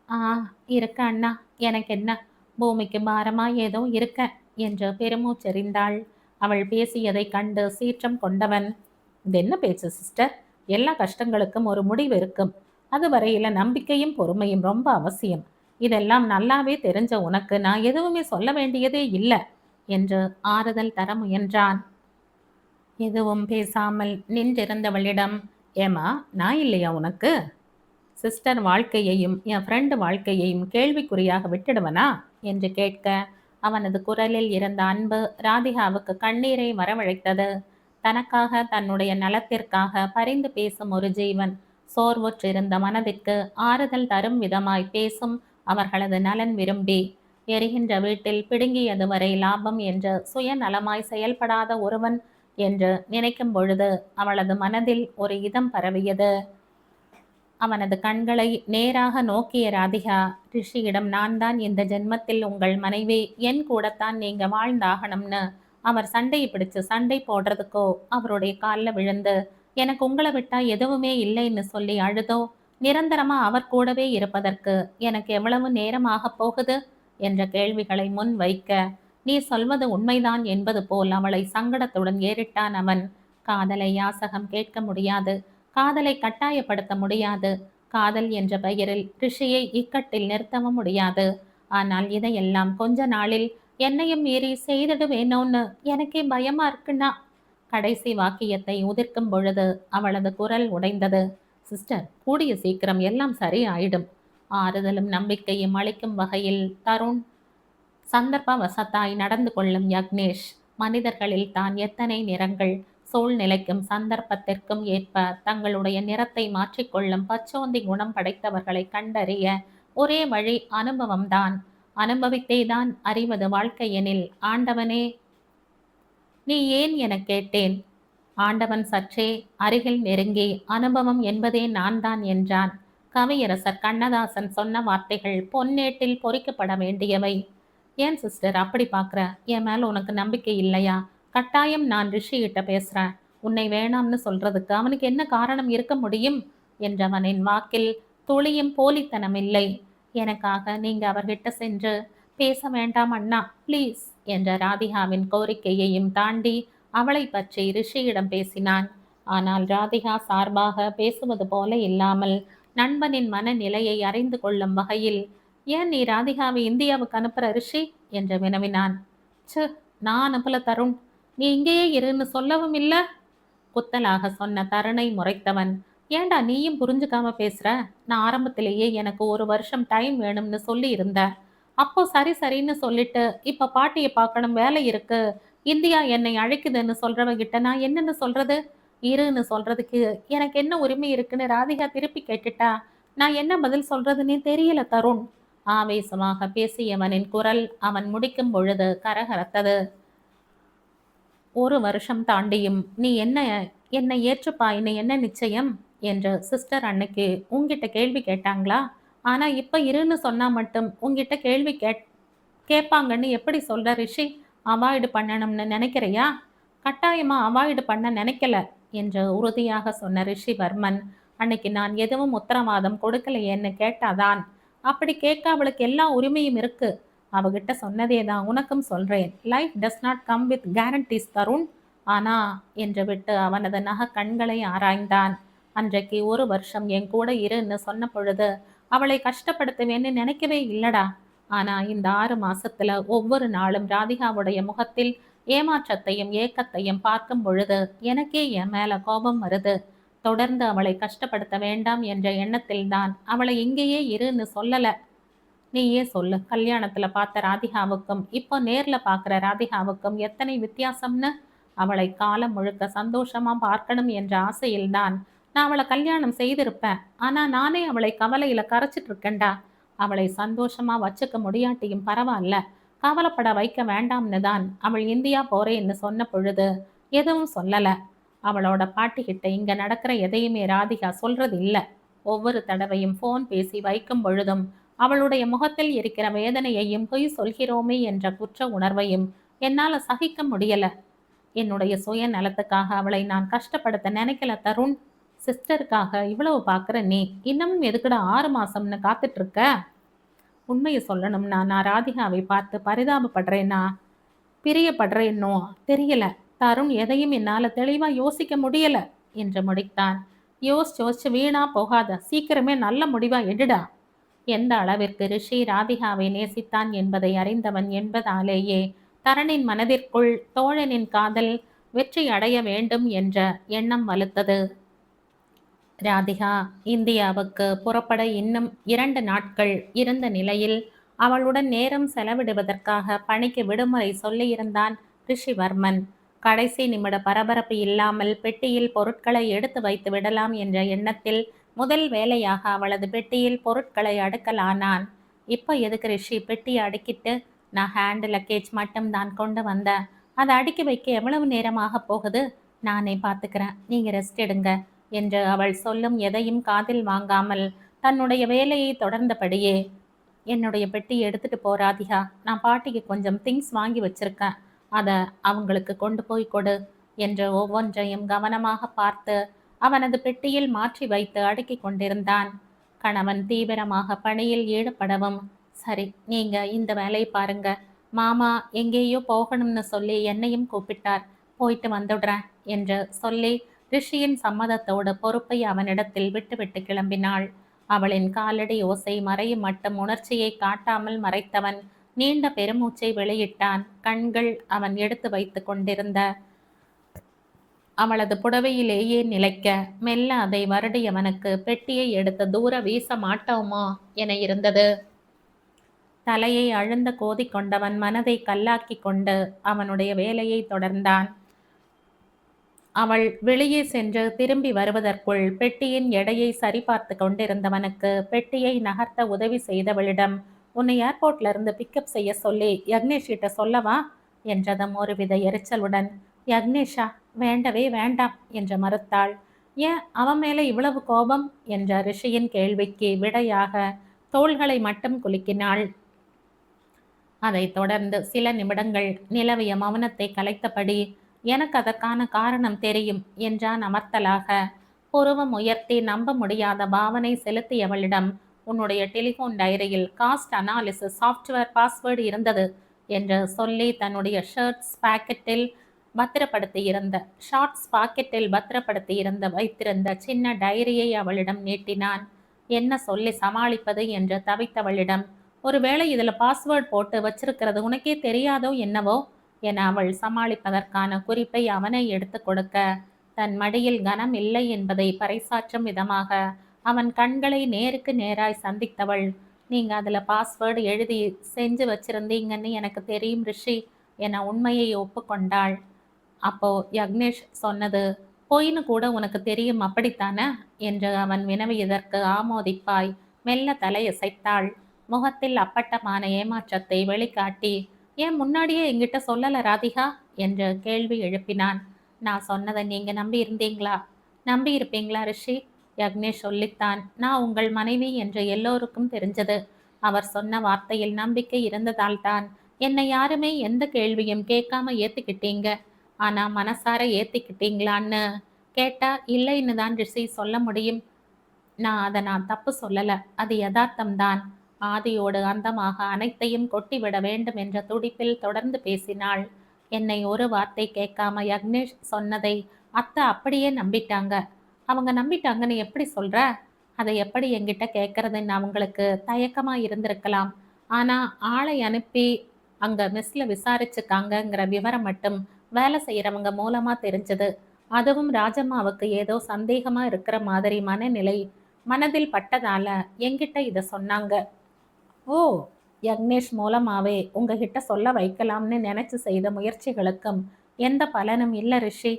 ஆ, இருக்க அண்ணா, எனக்கு என்ன, பூமிக்கு பாரமா ஏதோ இருக்க என்று பெருமூச்செறிந்தாள். அவள் பேசியதைக் கண்டு சீற்றம் கொண்டவன், இது என்ன பேச்சு சிஸ்டர்? எல்லா கஷ்டங்களுக்கும் ஒரு முடிவு இருக்கும். அதுவரையில நம்பிக்கையும் பொறுமையும் ரொம்ப அவசியம். இதெல்லாம் நல்லாவே தெரிஞ்ச உனக்கு நான் எதுவுமே சொல்ல வேண்டியதே இல்லை என்று ஆறுதல் தர முயன்றான். எதுவும் பேசாமல் நின்றிருந்தவளிடம், ஏமா, நான் இல்லையா உனக்கு? சிஸ்டர் வாழ்க்கையையும் என் ஃப்ரெண்டு வாழ்க்கையையும் கேள்விக்குறியாக விட்டுடுவனா என்று கேட்க, அவனது குரலில் இருந்த அன்பு ராதிகாவுக்கு கண்ணீரை வரவழைத்தது. தனக்காக, தன்னுடைய நலத்திற்காக பரிந்து பேசும் ஒரு ஜீவன் சோர்வுற்றிருந்த மனதிற்கு ஆறுதல் தரும் விதமாய் பேசும் அவர்களது நலன் விரும்பி, எரிகின்ற வீட்டில் பிடுங்கியது வரை லாபம் என்று சுயநலமாய் செயல்படாத ஒருவன் என்று நினைக்கும் பொழுது அவளது மனதில் ஒரு இதம் பரவியது. அவனது கண்களை நேராக நோக்கிய ராதிகா, ரிஷியிடம், நான் தான் இந்த ஜென்மத்தில் உங்கள் மனைவி, என் கூடத்தான் நீங்க வாழ்ந்தாகணும்னு அவர் சண்டையை பிடிச்சு சண்டை போடுறதுக்கோ அவருடைய காலில் விழுந்து எனக்கு உங்களை விட்டா எதுவுமே இல்லைன்னு சொல்லி அழுதோ நிரந்தரமா அவர் கூடவே இருப்பதற்கு எனக்கு எவ்வளவு நேரமாக போகுது என்ற கேள்விகளை முன் வைக்க, நீ சொல்வது உண்மைதான் என்பது போல் அவளை சங்கடத்துடன் ஏறிட்டான் அவன். காதலை யாசகம் கேட்க முடியாது, காதலை கட்டாயப்படுத்த முடியாது, காதல் என்ற பெயரில் ரிஷியை இக்கட்டில் நிறுத்தவும் முடியாது. ஆனால் இதையெல்லாம் கொஞ்ச நாளில் என்னையும் மீறி செய்திடுவேனோன்னு எனக்கே பயமா இருக்குன்னா. கடைசி வாக்கியத்தை உதிர்க்கும் பொழுது அவளது குரல் உடைந்தது. சிஸ்டர், கூடிய சீக்கிரம் எல்லாம் சரியாயிடும். ஆறுதலும் நம்பிக்கையும் அளிக்கும் வகையில் தருண் சந்தர்ப்பவசத்தாய் நடந்து கொள்ளும் யக்னேஷ். மனிதர்களில் தான் எத்தனை நிறங்கள்! சூழ்நிலைக்கும் சந்தர்ப்பத்திற்கும் ஏற்ப தங்களுடைய நிறத்தை மாற்றிக்கொள்ளும் பச்சோந்தி குணம் படைத்தவர்களை கண்டறிய ஒரே வழி அனுபவம்தான். அனுபவித்தேதான் அறிவது வாழ்க்கையெனில், ஆண்டவனே நீ ஏன் என கேட்டேன். ஆண்டவன் சற்றே அருகில் நெருங்கி, அனுபவம் என்பதே நான் தான் என்றான். கவியரசர் கண்ணதாசன் சொன்ன வார்த்தைகள் பொன்னேட்டில் பொறிக்கப்பட வேண்டியவை. ஏன் சிஸ்டர் அப்படி பார்க்குற? என் மேல உனக்கு நம்பிக்கை இல்லையா? கட்டாயம் நான் ரிஷிகிட்ட பேசுறேன். உன்னை வேணாம்னு சொல்றதுக்கு அவனுக்கு என்ன காரணம் இருக்க முடியும் என்றவனின் வாக்கில் துளியும் போலித்தனம் இல்லை. எனக்காக நீங்க அவர்கிட்ட சென்று பேச வேண்டாம் அண்ணா, ப்ளீஸ் என்ற ராதிகாவின் கோரிக்கையையும் தாண்டி அவளை பற்றி ரிஷியிடம் பேசினான். ஆனால் ராதிகா சார்பாக பேசுவது போல இல்லாமல் நண்பனின் மனநிலையை அறிந்து கொள்ளும் வகையில், ஏன் நீ ராதிகாவை இந்தியாவுக்கு அனுப்புற ரிஷி என்று வினவினான். நான் அனுப்பல தருண், நீ இங்கேயே இருன்னு சொல்லவும் இல்லை. குத்தலாக சொன்ன தருணை முறைத்தவன், ஏண்டா நீயும் புரிஞ்சுக்காம பேசுற? நான் ஆரம்பத்திலேயே எனக்கு 1 வருஷம் டைம் வேணும்னு சொல்லி இருந்த. அப்போ சரி சரின்னு சொல்லிட்டு இப்ப பாட்டியை பார்க்கணும், வேலை இருக்கு, இந்தியா என்னை அழைக்குதுன்னு சொல்றவகிட்ட நான் என்னன்னு சொல்றது? இருன்னு சொல்றதுக்கு எனக்கு என்ன உரிமை இருக்குன்னு ராதிகா திருப்பி கேட்டுட்டா நான் என்ன பதில் சொல்றதுன்னே தெரியல தருண். ஆவேசமாக பேசியவனின் குரல் அவன் முடிக்கும் பொழுது கரகரத்தது. 1 வருஷம் தாண்டியும் நீ என்னை ஏற்றுப்பாயின்னு என்ன நிச்சயம் என்று சிஸ்டர் அன்னைக்கு உங்ககிட்ட கேள்வி கேட்டாங்களா? ஆனா இப்ப இருன்னு சொன்னா மட்டும் உங்ககிட்ட கேள்வி கேட்பாங்கன்னு எப்படி சொல்ற ரிஷி? அவாய்டு பண்ணணும்னு நினைக்கிறையா? கட்டாயமா அவாய்டு பண்ண நினைக்கல என்று உறுதியாக சொன்ன ரிஷிவர்மன், அன்னைக்கு நான் எதுவும் உத்தரவாதம் கொடுக்கலையேன்னு கேட்டாதான். அப்படி கேட்க அவளுக்கு எல்லா உரிமையும் இருக்கு. அவகிட்ட சொன்னதே தான் உனக்கும் சொல்றேன். Life does not come with guarantees Tarun. ஆனா என்று விட்டு அவனது நக கண்களை ஆராய்ந்தான். அன்றைக்கு 1 வருஷம் என் கூட இருன்னு சொன்ன பொழுது அவளை கஷ்டப்படுத்துவேன்னு நினைக்கவே இல்லடா. ஆனா இந்த 6 மாசத்துல ஒவ்வொரு நாளும் ராதிகாவுடைய முகத்தில் ஏமாற்றத்தையும் ஏக்கத்தையும் பார்க்கும் பொழுது எனக்கே என் மேல கோபம் வருது. தொடர்ந்து அவளை கஷ்டப்படுத்த வேண்டாம் என்ற எண்ணத்தில்தான் அவளை இங்கேயே இருன்னு சொல்லல. நீயே சொல்லு, கல்யாணத்துல பார்த்த ராதிகாவுக்கும் இப்போ நேர்ல பார்க்குற ராதிகாவுக்கும் எத்தனை வித்தியாசம்னு. அவளை காலம் முழுக்க சந்தோஷமா பார்க்கணும் என்ற ஆசையில்தான் நான் அவளை கல்யாணம் செய்திருப்பேன். ஆனா நானே அவளை கவலையில கரைச்சிட்டு இருக்கேன்டா. அவளை சந்தோஷமா வச்சுக்க முடியாட்டியும் பரவாயில்ல, கவலைப்பட வைக்க வேண்டாம்னு தான் அவள் இந்தியா போறேன்னு சொன்ன பொழுது எதுவும் சொல்லல. அவளோட பாட்டிக்கிட்ட இங்க நடக்கிற எதையுமே ராதிகா சொல்றது இல்லை. ஒவ்வொரு தடவையும் ஃபோன் பேசி வைக்கும் பொழுதும் அவளுடைய முகத்தில் இருக்கிற வேதனையையும் பொய் சொல்கிறோமே என்ற குற்ற உணர்வையும் என்னால சகிக்க முடியல. என்னுடைய சுயநலத்துக்காக அவளை நான் கஷ்டப்படுத்த நினைக்கல தருண். சிஸ்டருக்காக இவ்வளவு பாக்குற நீ இன்னமும் எதுக்குடா 6 மாசம்னு காத்துட்டு இருக்க? உண்மையை சொல்லணும்னா நான் ராதிகாவை பார்த்து பரிதாபப்படுறேன்னா பிரியப்படுறேன்னோ தெரியல. தருண், எதையும் என்னால தெளிவா யோசிக்க முடியல என்று முடித்தான். யோசிச்சு யோசிச்சு வீணா போகாத, சீக்கிரமே நல்ல முடிவா எடுடா. எந்த அளவிற்கு ரிஷி ராதிகாவை நேசித்தான் என்பதை அறிந்தவன் என்பதாலேயே தரணின் மனதிற்குள் தோழனின் காதல் வெற்றி அடைய வேண்டும் என்ற எண்ணம் வலுத்தது. ராதிகா இந்தியாவுக்கு புறப்பட இன்னும் 2 நாட்கள் இருந்த நிலையில் அவளுடன் நேரம் செலவிடுவதற்காக பணிக்கு விடுமுறை சொல்லியிருந்தான் ரிஷிவர்மன். கடைசி நிமிட பரபரப்பு இல்லாமல் பெட்டியில் பொருட்களை எடுத்து வைத்து விடலாம் என்ற எண்ணத்தில் முதல் வேலையாக அவளது பெட்டியில் பொருட்களை அடுக்கலானான். இப்போ எதுக்கு ரிஷி பெட்டியை அடுக்கிட்டு? நான் ஹேண்ட் லக்கேஜ் மட்டும் தான் கொண்டு வந்தேன். அதை அடுக்கி வைக்க எவ்வளவு நேரமாக போகுது? நானே பார்த்துக்கிறேன், நீங்க ரெஸ்ட் எடுங்க என்று அவள் சொல்லும் எதையும் காதில் வாங்காமல் தன்னுடைய வேலையை தொடர்ந்தபடியே, என்னுடைய பெட்டி எடுத்துட்டு போ ராதிகா, நான் பாட்டிக்கு கொஞ்சம் திங்ஸ் வாங்கி வச்சிருக்கேன், அதை அவங்களுக்கு கொண்டு போய் கொடு என்று ஒவ்வொன்றையும் கவனமாக பார்த்து அவனது பெட்டியில் மாற்றி வைத்து அடுக்கி கொண்டிருந்தான். கணவன் தீவிரமாக பணியில் ஈடுபடவும், சரி நீங்க இந்த வேலையை பாருங்க, மாமா எங்கேயோ போகணும்னு சொல்லி என்னையும் கூப்பிட்டார், போயிட்டு வந்துடுறேன் என்று சொல்லி ரிஷியின் சம்மதத்தோடு பொறுப்பை அவனிடத்தில் விட்டுவிட்டு கிளம்பினாள். அவளின் காலடி ஓசை மறையும் மட்டும் உணர்ச்சியை காட்டாமல் மறைத்தவன் நீண்ட பெருமூச்சை வெளியிட்டான். கண்கள் அவன் எடுத்து வைத்து கொண்டிருந்த அவளது புடவையிலேயே நிலைக்க, மெல்ல அதை வருடியவனுக்கு பெட்டியை எடுத்து தூர வீச மாட்டோமோ என இருந்தது. தலையை அழுந்த கோதிக்கொண்டவன் மனதை கல்லாக்கி கொண்டு அவனுடைய வேலையை தொடர்ந்தான். அவள் வெளியே சென்று திரும்பி வருவதற்குள் பெட்டியின் எடையை சரிபார்த்து கொண்டிருந்தவனுக்கு பெட்டியை நகர்த்த உதவி செய்தவளிடம், உன்னை ஏர்போர்ட்ல இருந்து பிக்கப் செய்ய சொல்லி யக்னேஷ் கிட்ட சொல்லவா என்றதும் ஒருவித எரிச்சலுடன், யக்னேஷா? வேண்டவே வேண்டாம் என்று மறுத்தாள். ஏன் அவன் மேல இவ்வளவு கோபம் என்ற ரிஷியின் கேள்விக்கு விடையாக தோள்களை மட்டும் குலுக்கினாள். அதைத் தொடர்ந்து சில நிமிடங்கள் நிலவிய மௌனத்தை கலைத்தபடி, எனக்கு அதற்கான காரணம் தெரியும் என்றான் அமர்த்தலாக. புருவம் உயர்த்தி நம்ப முடியாத பாவனை செலுத்தியவளிடம், உன்னுடைய டெலிஃபோன் டைரியில் காஸ்ட் அனாலிசிஸ் சாஃப்ட்வேர் பாஸ்வேர்டு இருந்தது என்று சொல்லி தன்னுடைய ஷார்ட்ஸ் பாக்கெட்டில் பத்திரப்படுத்தியிருந்த வைத்திருந்த சின்ன டைரியை அவளிடம் நீட்டினான். என்ன சொல்லி சமாளிப்பது என்று தவித்தவளிடம், ஒருவேளை இதில் பாஸ்வேர்ட் போட்டு வச்சிருக்கிறது உனக்கே தெரியாதோ என்னவோ என அவள் சமாளிப்பதற்கான குறிப்பை அவனை எடுத்து கொடுக்க, தன் மடியில் கனம் இல்லை என்பதை பறைசாற்றும் விதமாக அவன் கண்களை நேருக்கு நேராய் சந்தித்தவள், நீங்க அதுல பாஸ்வேர்டு எழுதி செஞ்சு வச்சிருந்தீங்கன்னு எனக்கு தெரியும் ரிஷி என உண்மையை ஒப்புக்கொண்டாள். அப்போ யக்னேஷ் சொன்னது பொய்னு கூட உனக்கு தெரியும் அப்படித்தானே என்று அவன் வினவியதற்கு ஆமோதிப்பாய் மெல்ல தலையசைத்தாள். முகத்தில் அப்பட்டமான ஏமாற்றத்தை வெளிக்காட்டி, ஏன் முன்னாடியே என்கிட்ட சொல்லல ராதிகா என்று கேள்வி எழுப்பினான். நான் சொன்னதை நீங்க நம்பி இருந்தீங்களா? நம்பி இருப்பீங்களா ரிஷி? யக்னேஷ் சொல்லித்தான், நான் உங்கள் மனைவி என்று எல்லோருக்கும் தெரிஞ்சது. அவர் சொன்ன வார்த்தையில் நம்பிக்கை இருந்ததால் தான் என்னை யாருமே எந்த கேள்வியும் கேட்காம ஏத்துக்கிட்டீங்க. ஆனா மனசார ஏத்திக்கிட்டீங்களான்னு கேட்டா இல்லைன்னு தான் ரிஷி சொல்ல முடியும். நான் தப்பு சொல்லல, அது யதார்த்தம்தான். ஆதியோடு அந்தமாக அனைத்தையும் கொட்டிவிட வேண்டும் என்ற துடிப்பில் தொடர்ந்து பேசினாள். என்னை ஒரு வார்த்தை கேட்காம யக்னேஷ் சொன்னதை அத்தை அப்படியே நம்பிட்டாங்க. அவங்க நம்பிட்டாங்கன்னு எப்படி சொல்ற? அதை எப்படி என்கிட்ட கேட்கறதுன்னு அவங்களுக்கு தயக்கமா இருந்திருக்கலாம். ஆனா ஆளை அனுப்பி அங்க மிஸ்ல விசாரிச்சுக்காங்கங்கிற விவரம் மட்டும் வேலை செய்யறவங்க மூலமா தெரிஞ்சது. அதுவும் ராஜம்மாவுக்கு ஏதோ சந்தேகமா இருக்கிற மாதிரி மனதில் பட்டதால என்கிட்ட இதை சொன்னாங்க. ஓ, யக்னேஷ் மூலமாவே உங்ககிட்ட சொல்ல வைக்கலாம்னு நினைச்சு செய்த முயற்சிகளுக்கும் எந்த பலனும் இல்லை ரிஷி.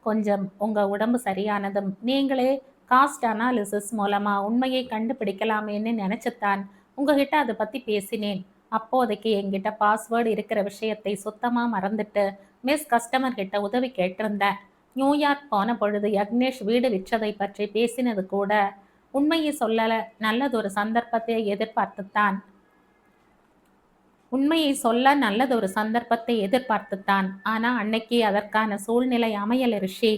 கொஞ்சம் உங்க உடம்பு சரியானதும் நீங்களே காஸ்ட் அனாலிசிஸ் மூலமா உண்மையை கண்டுபிடிக்கலாமேன்னு நினைச்சுத்தான் உங்ககிட்ட அதை பத்தி பேசினேன். அப்போதைக்கு என்கிட்ட பாஸ்வேர்டு இருக்கிற விஷயத்தை சுத்தமா மறந்துட்டு மிஸ் கஸ்டமர் கிட்ட உதவி கேட்டிருந்தேன். நியூயார்க் போன பொழுது யக்னேஷ் வீடு விற்றதை பற்றி பேசினது கூட உண்மையை சொல்லல, நல்லதொரு சந்தர்ப்பத்தை எதிர்பார்த்துத்தான். உண்மையை சொல்ல நல்லதொரு சந்தர்ப்பத்தை எதிர்பார்த்துத்தான். ஆனா அன்னைக்கு அதற்கான சூழ்நிலை அமையல ரிஷி.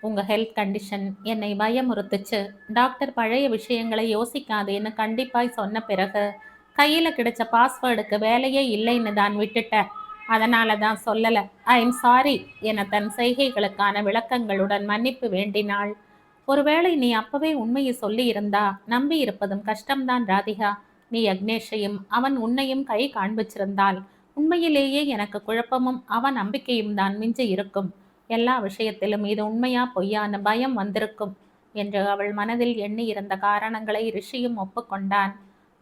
உங்க ஹெல்த் கண்டிஷன் என்னை பயமுறுத்துச்சு. டாக்டர் பழைய விஷயங்களை யோசிக்காதேன்னு கண்டிப்பாய் சொன்ன பிறகு கையில கிடைச்ச பாஸ்வேர்டுக்கு வேலையே இல்லைன்னு தான் விட்டுட்டேன். அதனால தான் சொல்லல. ஐ எம் சாரி என தன் செய்கைகளுக்கான விளக்கங்களுடன் மன்னிப்பு வேண்டினாள். ஒருவேளை நீ அப்பவே உண்மையை சொல்லி இருந்தா நம்பி இருப்பதும் கஷ்டம்தான் ராதிகா. நீ அக்னேஷையும் அவன் உன்னையும் கை காண்பிச்சிருந்தால் உண்மையிலேயே எனக்கு குழப்பமும் அவன் நம்பிக்கையும் தான் மிஞ்சி இருக்கும். எல்லா விஷயத்திலும் இது உண்மையா பொய்யான பயம் வந்திருக்கும் என்று அவள் மனதில் எண்ணி இருந்த காரணங்களை ரிஷியும் ஒப்புக்கொண்டான்.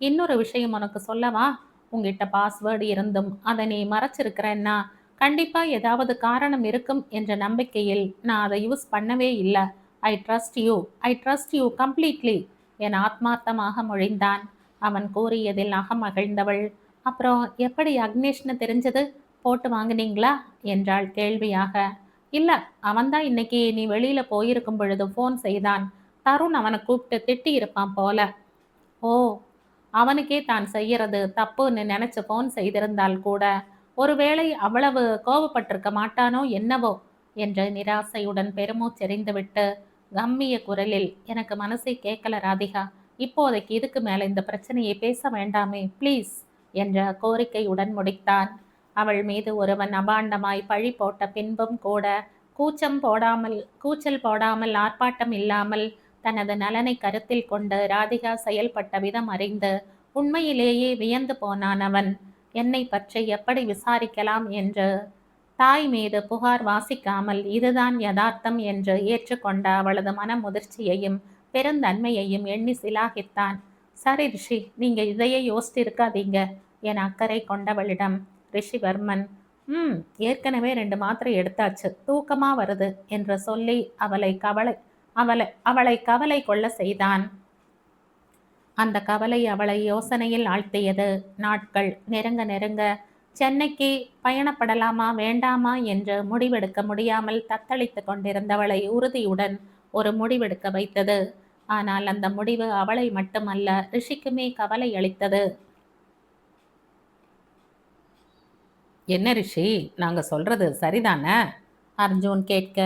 இன்னொரு விஷயம் உனக்கு சொல்லவா? உங்கிட்ட பாஸ்வேர்டு இருந்தும் அதை நீ மறைச்சிருக்கிறன்னா கண்டிப்பா ஏதாவது காரணம் இருக்கும் என்ற நம்பிக்கையில் நான் அதை யூஸ் பண்ணவே இல்லை. ஐ ட்ரஸ்ட் யூ கம்ப்ளீட்லி என ஆத்மார்த்தமாக மொழிந்தான். அவன் கூறியதில் அகமகிழ்ந்தவள். அப்புறம் எப்படி அக்னேஷ்னு தெரிஞ்சது? போட்டு வாங்கினீங்களா என்றாள் கேள்வியாக. இல்ல, அவன்தான் இன்னைக்கு நீ வெளியில போயிருக்கும் பொழுது ஃபோன் செய்தான். தருண் அவனை கூப்பிட்டு திட்டி இருப்பான் போல. ஓ, அவனுக்கே தான் செய்யறது தப்புன்னு நினைச்சு ஃபோன் செய்திருந்தால் கூட ஒருவேளை அவ்வளவு கோபப்பட்டிருக்க மாட்டானோ என்னவோ என்ற நிராசையுடன் பெருமூச்செறிந்துவிட்டு கம்மிய குரலில், எனக்கு மனசை கேட்கல ராதிகா, இப்போதைக்கு இதுக்கு மேல இந்த பிரச்சனையை பேச வேண்டாமே ப்ளீஸ் என்ற கோரிக்கையுடன் முடித்தான். அவள் மீது ஒருவன் அபாண்டமாய் பழி போட்ட பின்பும் கூட கூச்சல் போடாமல் ஆர்ப்பாட்டம் இல்லாமல் தனது நலனை கருத்தில் கொண்டு ராதிகா செயல்பட்ட விதம் அறிந்து உண்மையிலேயே வியந்து போனான் அவன். என்னை பற்றி எப்படி விசாரிக்கலாம் என்று தாய் மீது புகார் வாசிக்காமல் இதுதான் யதார்த்தம் என்று ஏற்றுக்கொண்ட அவளது மன முதிர்ச்சியையும் பெருந்தன்மையையும் எண்ணி சிலாகித்தான். சரி ரிஷி, நீங்க இதையே யோசித்து இருக்காதீங்க என அக்கறை கொண்டவளிடம் ரிஷிவர்மன், ஏற்கனவே 2 மாத்திரை எடுத்தாச்சு, தூக்கமா வருது என்று சொல்லி அவளை கவலை கொள்ள செய்தான். அந்த கவலை அவளை யோசனையில் ஆழ்த்தியது. நாட்கள் நெருங்க நெருங்க சென்னைக்கு பயணப்படலாமா வேண்டாமா என்று முடிவெடுக்க முடியாமல் தத்தளித்து கொண்டிருந்தவளை உறுதியுடன் ஒரு முடிவெடுக்க வைத்தது. ஆனால் அந்த முடிவு அவளை மட்டுமல்ல, ரிஷிக்குமே கவலை அளித்தது. என்ன ரிஷி, நாங்க சொல்றது சரிதானே? அர்ஜுன் கேட்க,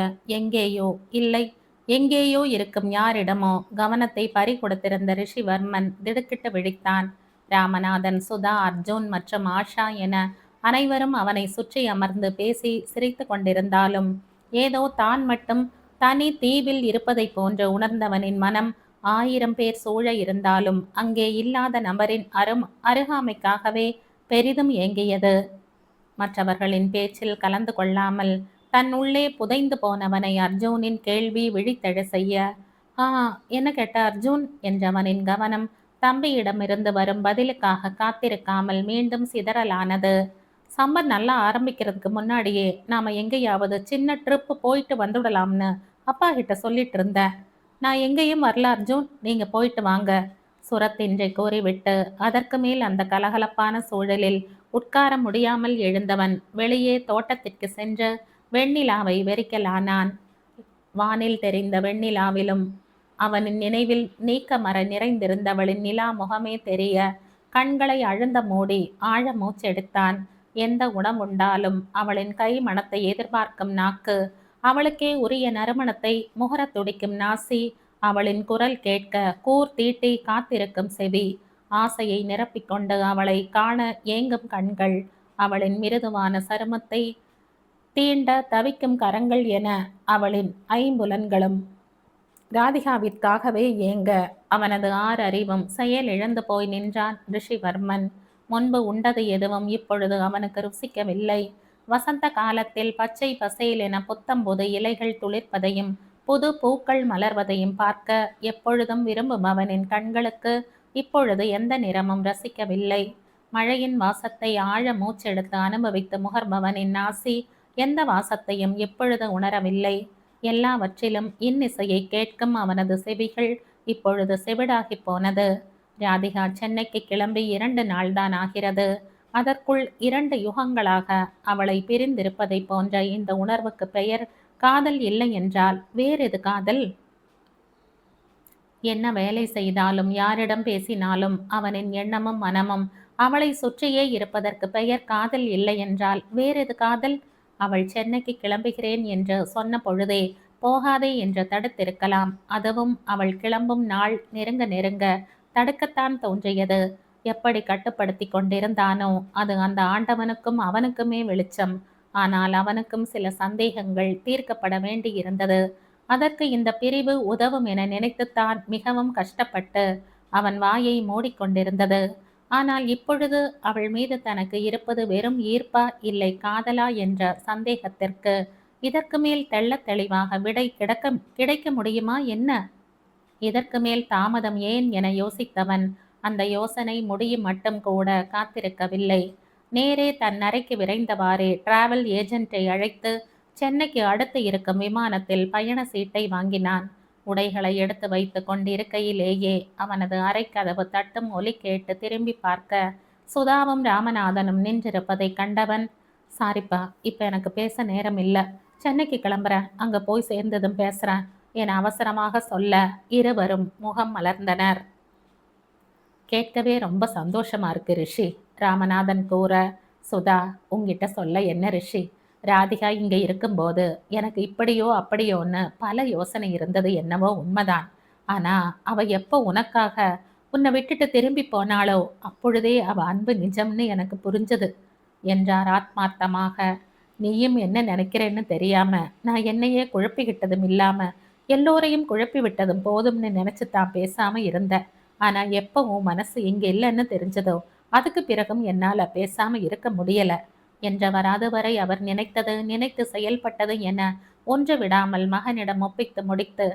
எங்கேயோ இருக்கும் யாரிடமோ கவனத்தை பறி கொடுத்திருந்த ரிஷிவர்மன் திடுக்கிட்டு விழித்தான். ராமநாதன், சுதா, அர்ஜுன் மற்றும் ஆஷா என அனைவரும் அவனை சுற்றி அமர்ந்து பேசி சிரித்து கொண்டிருந்தாலும் ஏதோ தான் மட்டும் தனி தீவில் இருப்பதை போன்று உணர்ந்தவனின் மனம் 1000 பேர் சூழ இருந்தாலும் அங்கே இல்லாத நபரின் அருகாமைக்காகவே பெரிதும் ஏங்கியது. மற்றவர்களின் பேச்சில் கலந்து கொள்ளாமல் தன் உள்ளே புதைந்து போனவனை அர்ஜுனின் கேள்வி விழித்தெழ செய்ய, என்ன கேட்ட அர்ஜுன் என்றவனின் கவனம் தம்பியிடமிருந்து வரும் பதிலுக்காக காத்திருக்காமல் மீண்டும் சிதறலானது. சம்மர் நல்லா ஆரம்பிக்கிறதுக்கு முன்னாடியே நாம எங்கேயாவது சின்ன ட்ரிப்பு போயிட்டு வந்துடலாம்னு அப்பா கிட்ட சொல்லிட்டு இருந்தேன். நான் எங்கேயும் வரல அர்ஜுன், நீங்க போயிட்டு வாங்க சுரத்தின்றி கூறிவிட்டு அதற்கு மேல் அந்த கலகலப்பான சூழலில் உட்கார முடியாமல் எழுந்தவன் வெளியே தோட்டத்திற்கு சென்று வெண்ணிலாவை வெறிக்கலானான். வானில் தெரிந்த வெண்ணிலாவிலும் அவனின் நினைவில் நீக்கமர நிறைந்திருந்தவளின் நிலா முகமே தெரிய கண்களை அழுந்த மூடி ஆழ மூச்செடுத்தான். எந்த உணவுண்டாலும் அவளின் கை மணத்தை எதிர்பார்க்கும் நாக்கு, அவளுக்கே உரிய நறுமணத்தை முகர துடிக்கும் நாசி, அவளின் குரல் கேட்க கூர் தீட்டி காத்திருக்கும் செவி, ஆசையை நிரப்பிக்கொண்டு அவளை காண ஏங்கும் கண்கள், அவளின் மிருதுவான சருமத்தை தீண்ட தவிக்கும் கரங்கள் என அவளின் ஐம்புலன்களும் ராதிகாவிற்காகவே ஏங்க அவனது 6 அறிவும் செயல் இழந்து போய் நின்றான் ரிஷிவர்மன். முன்பு உண்டது எதுவும் இப்பொழுது அவனுக்கு ருசிக்கவில்லை. வசந்த காலத்தில் பச்சை பசேல் என புத்தம்புது இலைகள் துளிர்ப்பதையும் புது பூக்கள் மலர்வதையும் பார்க்க எப்பொழுதும் விரும்பும் அவனின் கண்களுக்கு இப்பொழுது எந்த நிறமும் ரசிக்கவில்லை. மழையின் வாசத்தை ஆழ மூச்செடுத்து அனுபவித்து முகர்பவனின் நாசி எந்த வாசத்தையும் எப்பொழுது உணரவில்லை. எல்லாவற்றிலும் இன்னிசையை கேட்கும் அவனது செவிகள் இப்பொழுது செவிடாகி போனது. ராதிகா சென்னைக்கு கிளம்பி 2 நாள்தான் ஆகிறது. அதற்குள் 2 யுகங்களாக அவளை பிரிந்திருப்பதை போன்ற இந்த உணர்வுக்கு பெயர் காதல் இல்லை என்றால் வேறெது காதல்? என்ன வேலை செய்தாலும் யாரிடம் பேசினாலும் அவனின் எண்ணமும் மனமும் அவளை சுற்றியே இருப்பதற்கு பெயர் காதல் இல்லை என்றால் வேறெது காதல்? அவள் சென்னைக்கு கிளம்புகிறேன் என்று சொன்ன பொழுதே போகாதே என்று தடுத்திருக்கலாம். அதுவும் அவள் கிளம்பும் நாள் நெருங்க நெருங்க தடுக்கத்தான் தோன்றியது. எப்படி கட்டுப்படுத்தி கொண்டிருந்தானோ அது அந்த ஆண்டவனுக்கும் அவனுக்குமே வெளிச்சம். ஆனால் அவனுக்கும் சில சந்தேகங்கள் தீர்க்கப்பட வேண்டியிருந்தது. அதற்கு இந்த பிரிவு உதவும் என நினைத்துத்தான் மிகவும் கஷ்டப்பட்டு அவன் வாயை மூடிக்கொண்டிருந்தது. ஆனால் இப்பொழுது அவள் மீது தனக்கு இருப்பது வெறும் ஈர்ப்பா இல்லை காதலா என்ற சந்தேகத்திற்கு இதற்கு மேல் தெள்ளத் தெளிவாக விடை கிடைக்க முடியுமா என்ன? இதற்கு மேல் தாமதம் ஏன் என யோசித்தவன் அந்த யோசனை முடியும் மட்டும் கூட காத்திருக்கவில்லை. நேரே தன் அறைக்கு விரைந்தவாறே டிராவல் ஏஜென்ட்டை அழைத்து சென்னைக்கு அடுத்து இருக்கும் விமானத்தில் பயண சீட்டை வாங்கினான். உடைகளை எடுத்து வைத்து கொண்டிருக்கையிலேயே அவனது அறை கதவு தட்டும் ஒலி கேட்டு திரும்பி பார்க்க சுதாவும் ராமநாதனும் நின்றிருப்பதை கண்டவன், சாரிப்பா, இப்ப எனக்கு பேச நேரம் இல்லை, சென்னைக்கு கிளம்புறேன், அங்க போய் சேர்ந்ததும் பேசுறேன் என அவசரமாக சொல்ல இருவரும் முகம் மலர்ந்தனர். கேட்கவே ரொம்ப சந்தோஷமா இருக்கு ரிஷி, ராமநாதன் கூற, சுதா, உங்ககிட்ட சொல்ல என்ன ரிஷி, ராதிகா இங்க இருக்கும்போது எனக்கு இப்படியோ அப்படியோன்னு பல யோசனை இருந்தது, என்னவோ உண்மைதான். ஆனா அவ எப்போ உனக்காக உன்னை விட்டுட்டு திரும்பி போனாளோ அப்பொழுதே அவ அன்பு நிஜம்னு எனக்கு புரிஞ்சது என்றார் ஆத்மார்த்தமாக. நீயும் என்ன நினைக்கிறேன்னு தெரியாம நான் என்னையே குழப்பிக்கிட்டதும் இல்லாம எல்லோரையும் குழப்பி விட்டதும் போதும்னு நினைச்சுதான் பேசாம இருந்த. ஆனா எப்போ உன் மனசு இங்க இல்லைன்னு தெரிஞ்சதோ அதுக்கு பிறகும் என்னால பேசாம இருக்க முடியல என்றவர் அதுவரை அவர் நினைத்து செயல்பட்டது என ஒன்று விடாமல் மகனிடம் ஒப்பித்து முடித்து,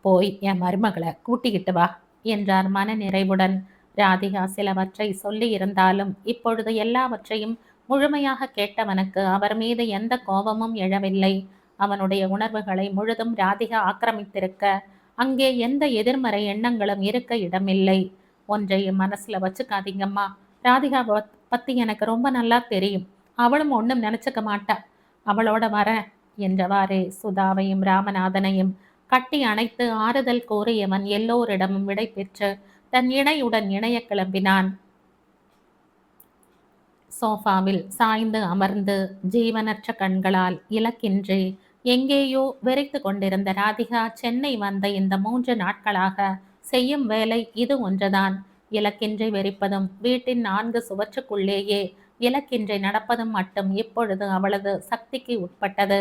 போய் என் மருமகளை கூட்டிக்கிட்டு வா என்றார் மன நிறைவுடன். ராதிகா சிலவற்றை சொல்லி இருந்தாலும் இப்பொழுது எல்லாவற்றையும் முழுமையாக கேட்டவனுக்கு அவர் மீது எந்த கோபமும் எழவில்லை. அவனுடைய உணர்வுகளை முழுதும் ராதிகா ஆக்கிரமித்திருக்க அங்கே எந்த எதிர்மறை எண்ணங்களும் இருக்க இடமில்லை. ஒன்றையும் மனசுல வச்சுக்காதீங்கம்மா, ராதிகா பத்தி எனக்கு ரொம்ப நல்லா தெரியும், அவளும் ஒன்றும் நினைச்சுக்க மாட்டா, அவளோட வர என்றவாறே சுதாவையும் ராமநாதனையும் கட்டி அணைத்து ஆறுதல் கூறியவன் எல்லோரிடமும் விடை பெற்று தன் இணையுடன் இணைய கிளம்பினான். சோஃபாவில் சாய்ந்து அமர்ந்து ஜீவனற்ற கண்களால் இலக்கின்றி எங்கேயோ வெறித்து கொண்டிருந்த ராதிகா சென்னை வந்த இந்த 3 நாட்களாக செய்யும் வேலை இது ஒன்றுதான். இலக்கின்றி வெறிப்பதும் வீட்டின் 4 சுவற்றுக்குள்ளேயே இலக்கின்றி நடப்பதும் மட்டும் இப்பொழுது அவளது சக்திக்கு உட்பட்டது.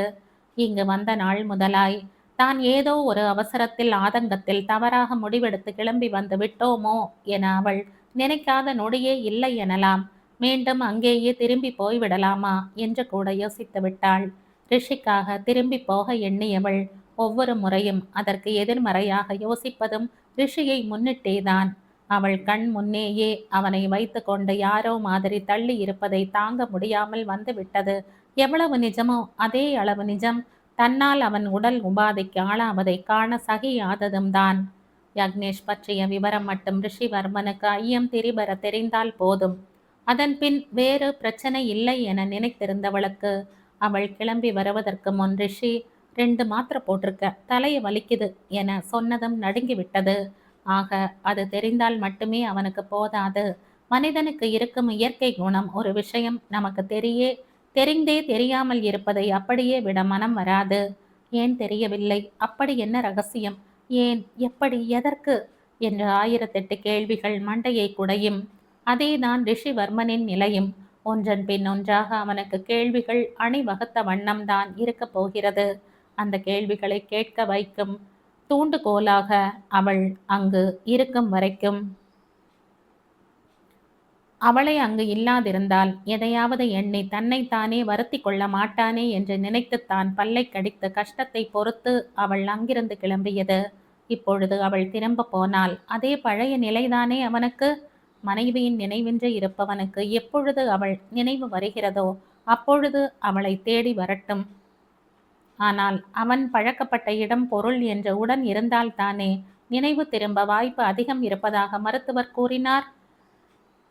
இங்கு வந்த நாள் முதலாய் தான் ஏதோ ஒரு அவசரத்தில் ஆதங்கத்தில் தவறாக முடிவெடுத்து கிளம்பி வந்து விட்டோமோ என அவள் நினைக்காத நொடியே இல்லை எனலாம். மீண்டும் அங்கேயே திரும்பி போய்விடலாமா என்று கூட யோசித்து விட்டாள். ரிஷிக்காக திரும்பி போக எண்ணியவள் ஒவ்வொரு முறையும் அதற்கு எதிர்மறையாக யோசிப்பதும் ரிஷியை முன்னிட்டேதான். அவள் கண் முன்னேயே அவனை வைத்து கொண்டு யாரோ மாதிரி தள்ளி இருப்பதை தாங்க முடியாமல் வந்து விட்டது. எவ்வளவு நிஜமோ அதே அளவு நிஜம் தன்னால் அவன் உடல் உபாதைக்கு ஆளாவதை காண சகியாததும் தான். யக்னேஷ் பற்றிய விவரம் மட்டும் ரிஷிவர்மனுக்கு ஐயம் திரிபர தெரிந்தால் போதும். அதன் பின் வேறு பிரச்சனை இல்லை என நினைத்திருந்தவளுக்கு அவள் கிளம்பி வருவதற்கு முன் ரிஷி 2 மாத்திரை போட்டிருக்க, தலையை வலிக்குது என சொன்னதும் நடுங்கி விட்டது. ஆக அது தெரிந்தால் மட்டுமே அவனுக்கு போதாது. மனிதனுக்கு இருக்கும் இயற்கை குணம் ஒரு விஷயம் நமக்கு தெரிந்தே தெரியாமல் இருப்பதை அப்படியே விட மனம் வராது. ஏன் தெரியவில்லை, அப்படி என்ன ரகசியம், ஏன், எப்படி, எதற்கு என்று 1008 கேள்விகள் மண்டையை குடையும். அதேதான் ரிஷிவர்மனின் நிலையும். ஒன்றன் பின் ஒன்றாக அவனுக்கு கேள்விகள் அணிவகுத்த வண்ணம்தான் இருக்க போகிறது. அந்த கேள்விகளை கேட்க வைக்கும் தூண்டுகோலாக அவள் அங்கு இருக்கும் வரைக்கும். அவளை அங்கு இல்லாதிருந்தால் எதையாவது எண்ணி தன்னைத்தானே வருத்தி கொள்ள மாட்டானே என்று நினைத்துத்தான் பல்லை கடித்து கஷ்டத்தை பொறுத்து அவள் அங்கிருந்து கிளம்பியது. இப்பொழுது அவள் திரும்ப போனால் அதே பழைய நிலைதானே அவனுக்கு. மனைவியின் நினைவின்றி இருப்பவனுக்கு எப்பொழுது அவள் நினைவு வருகிறதோ அப்பொழுது அவளை தேடி வரட்டும். ஆனால் அவன் பழக்கப்பட்ட இடம் பொருள் என்று உடன் இருந்தால்தானே நினைவு திரும்ப வாய்ப்பு அதிகம் இருப்பதாக மருத்துவர் கூறினார்.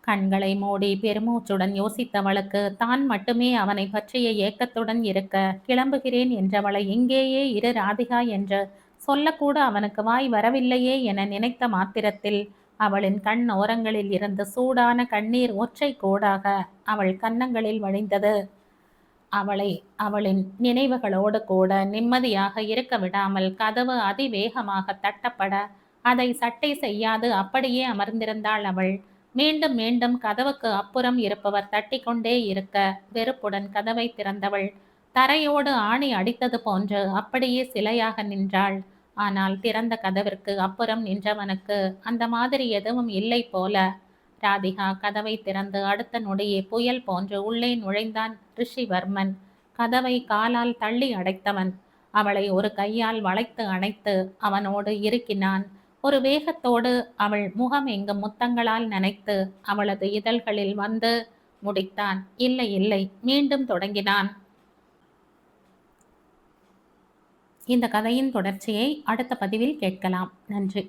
கண்களை மூடி பெருமூச்சுடன் யோசித்தவளுக்கு தான் மட்டுமே அவனை பற்றிய ஏக்கத்துடன் இருக்க கிளம்புகிறேன் என்றவளை இங்கேயே இரு ராதிகா என்று சொல்லக்கூட அவனுக்கு வாய் வரவில்லையே என நினைத்த மாத்திரத்தில் அவளின் கண் ஓரங்களில் இருந்து சூடான கண்ணீர் ஒற்றை கோடாக அவள் கன்னங்களில் வழிந்தது. அவளை அவளின் நினைவுகளோடு கூட நிம்மதியாக இருக்க விடாமல் கதவு அதிவேகமாக தட்டப்பட அதை சட்டை செய்யாது அப்படியே அமர்ந்திருந்தாள் அவள். மீண்டும் மீண்டும் கதவுக்கு அப்புறம் இருப்பவர் தட்டிக்கொண்டே இருக்க வெறுப்புடன் கதவை திறந்தவள் தரையோடு ஆணி அடித்தது போன்று அப்படியே சிலையாக நின்றாள். ஆனால் திறந்த கதவிற்கு அப்புறம் நின்றவனுக்கு அந்த மாதிரி எதுவும் இல்லை போல. ராதிகா கதவை திறந்து அடுத்த நொடியே புயல் போன்று உள்ளே நுழைந்தான் ரிஷிவர்மன். கதவை காலால் தள்ளி அடைத்தவன் அவளை ஒரு கையால் வளைத்து அணைத்து அவனோடு இறுக்கினான். ஒரு வேகத்தோடு அவள் முகம் எங்கும் முத்தங்களால் நனைத்து அவளது இதழ்களில் வந்து முடித்தான். இல்லை இல்லை, மீண்டும் தொடங்கினான். இந்த கதையின் தொடர்ச்சியை அடுத்த பதிவில் கேட்கலாம். நன்றி.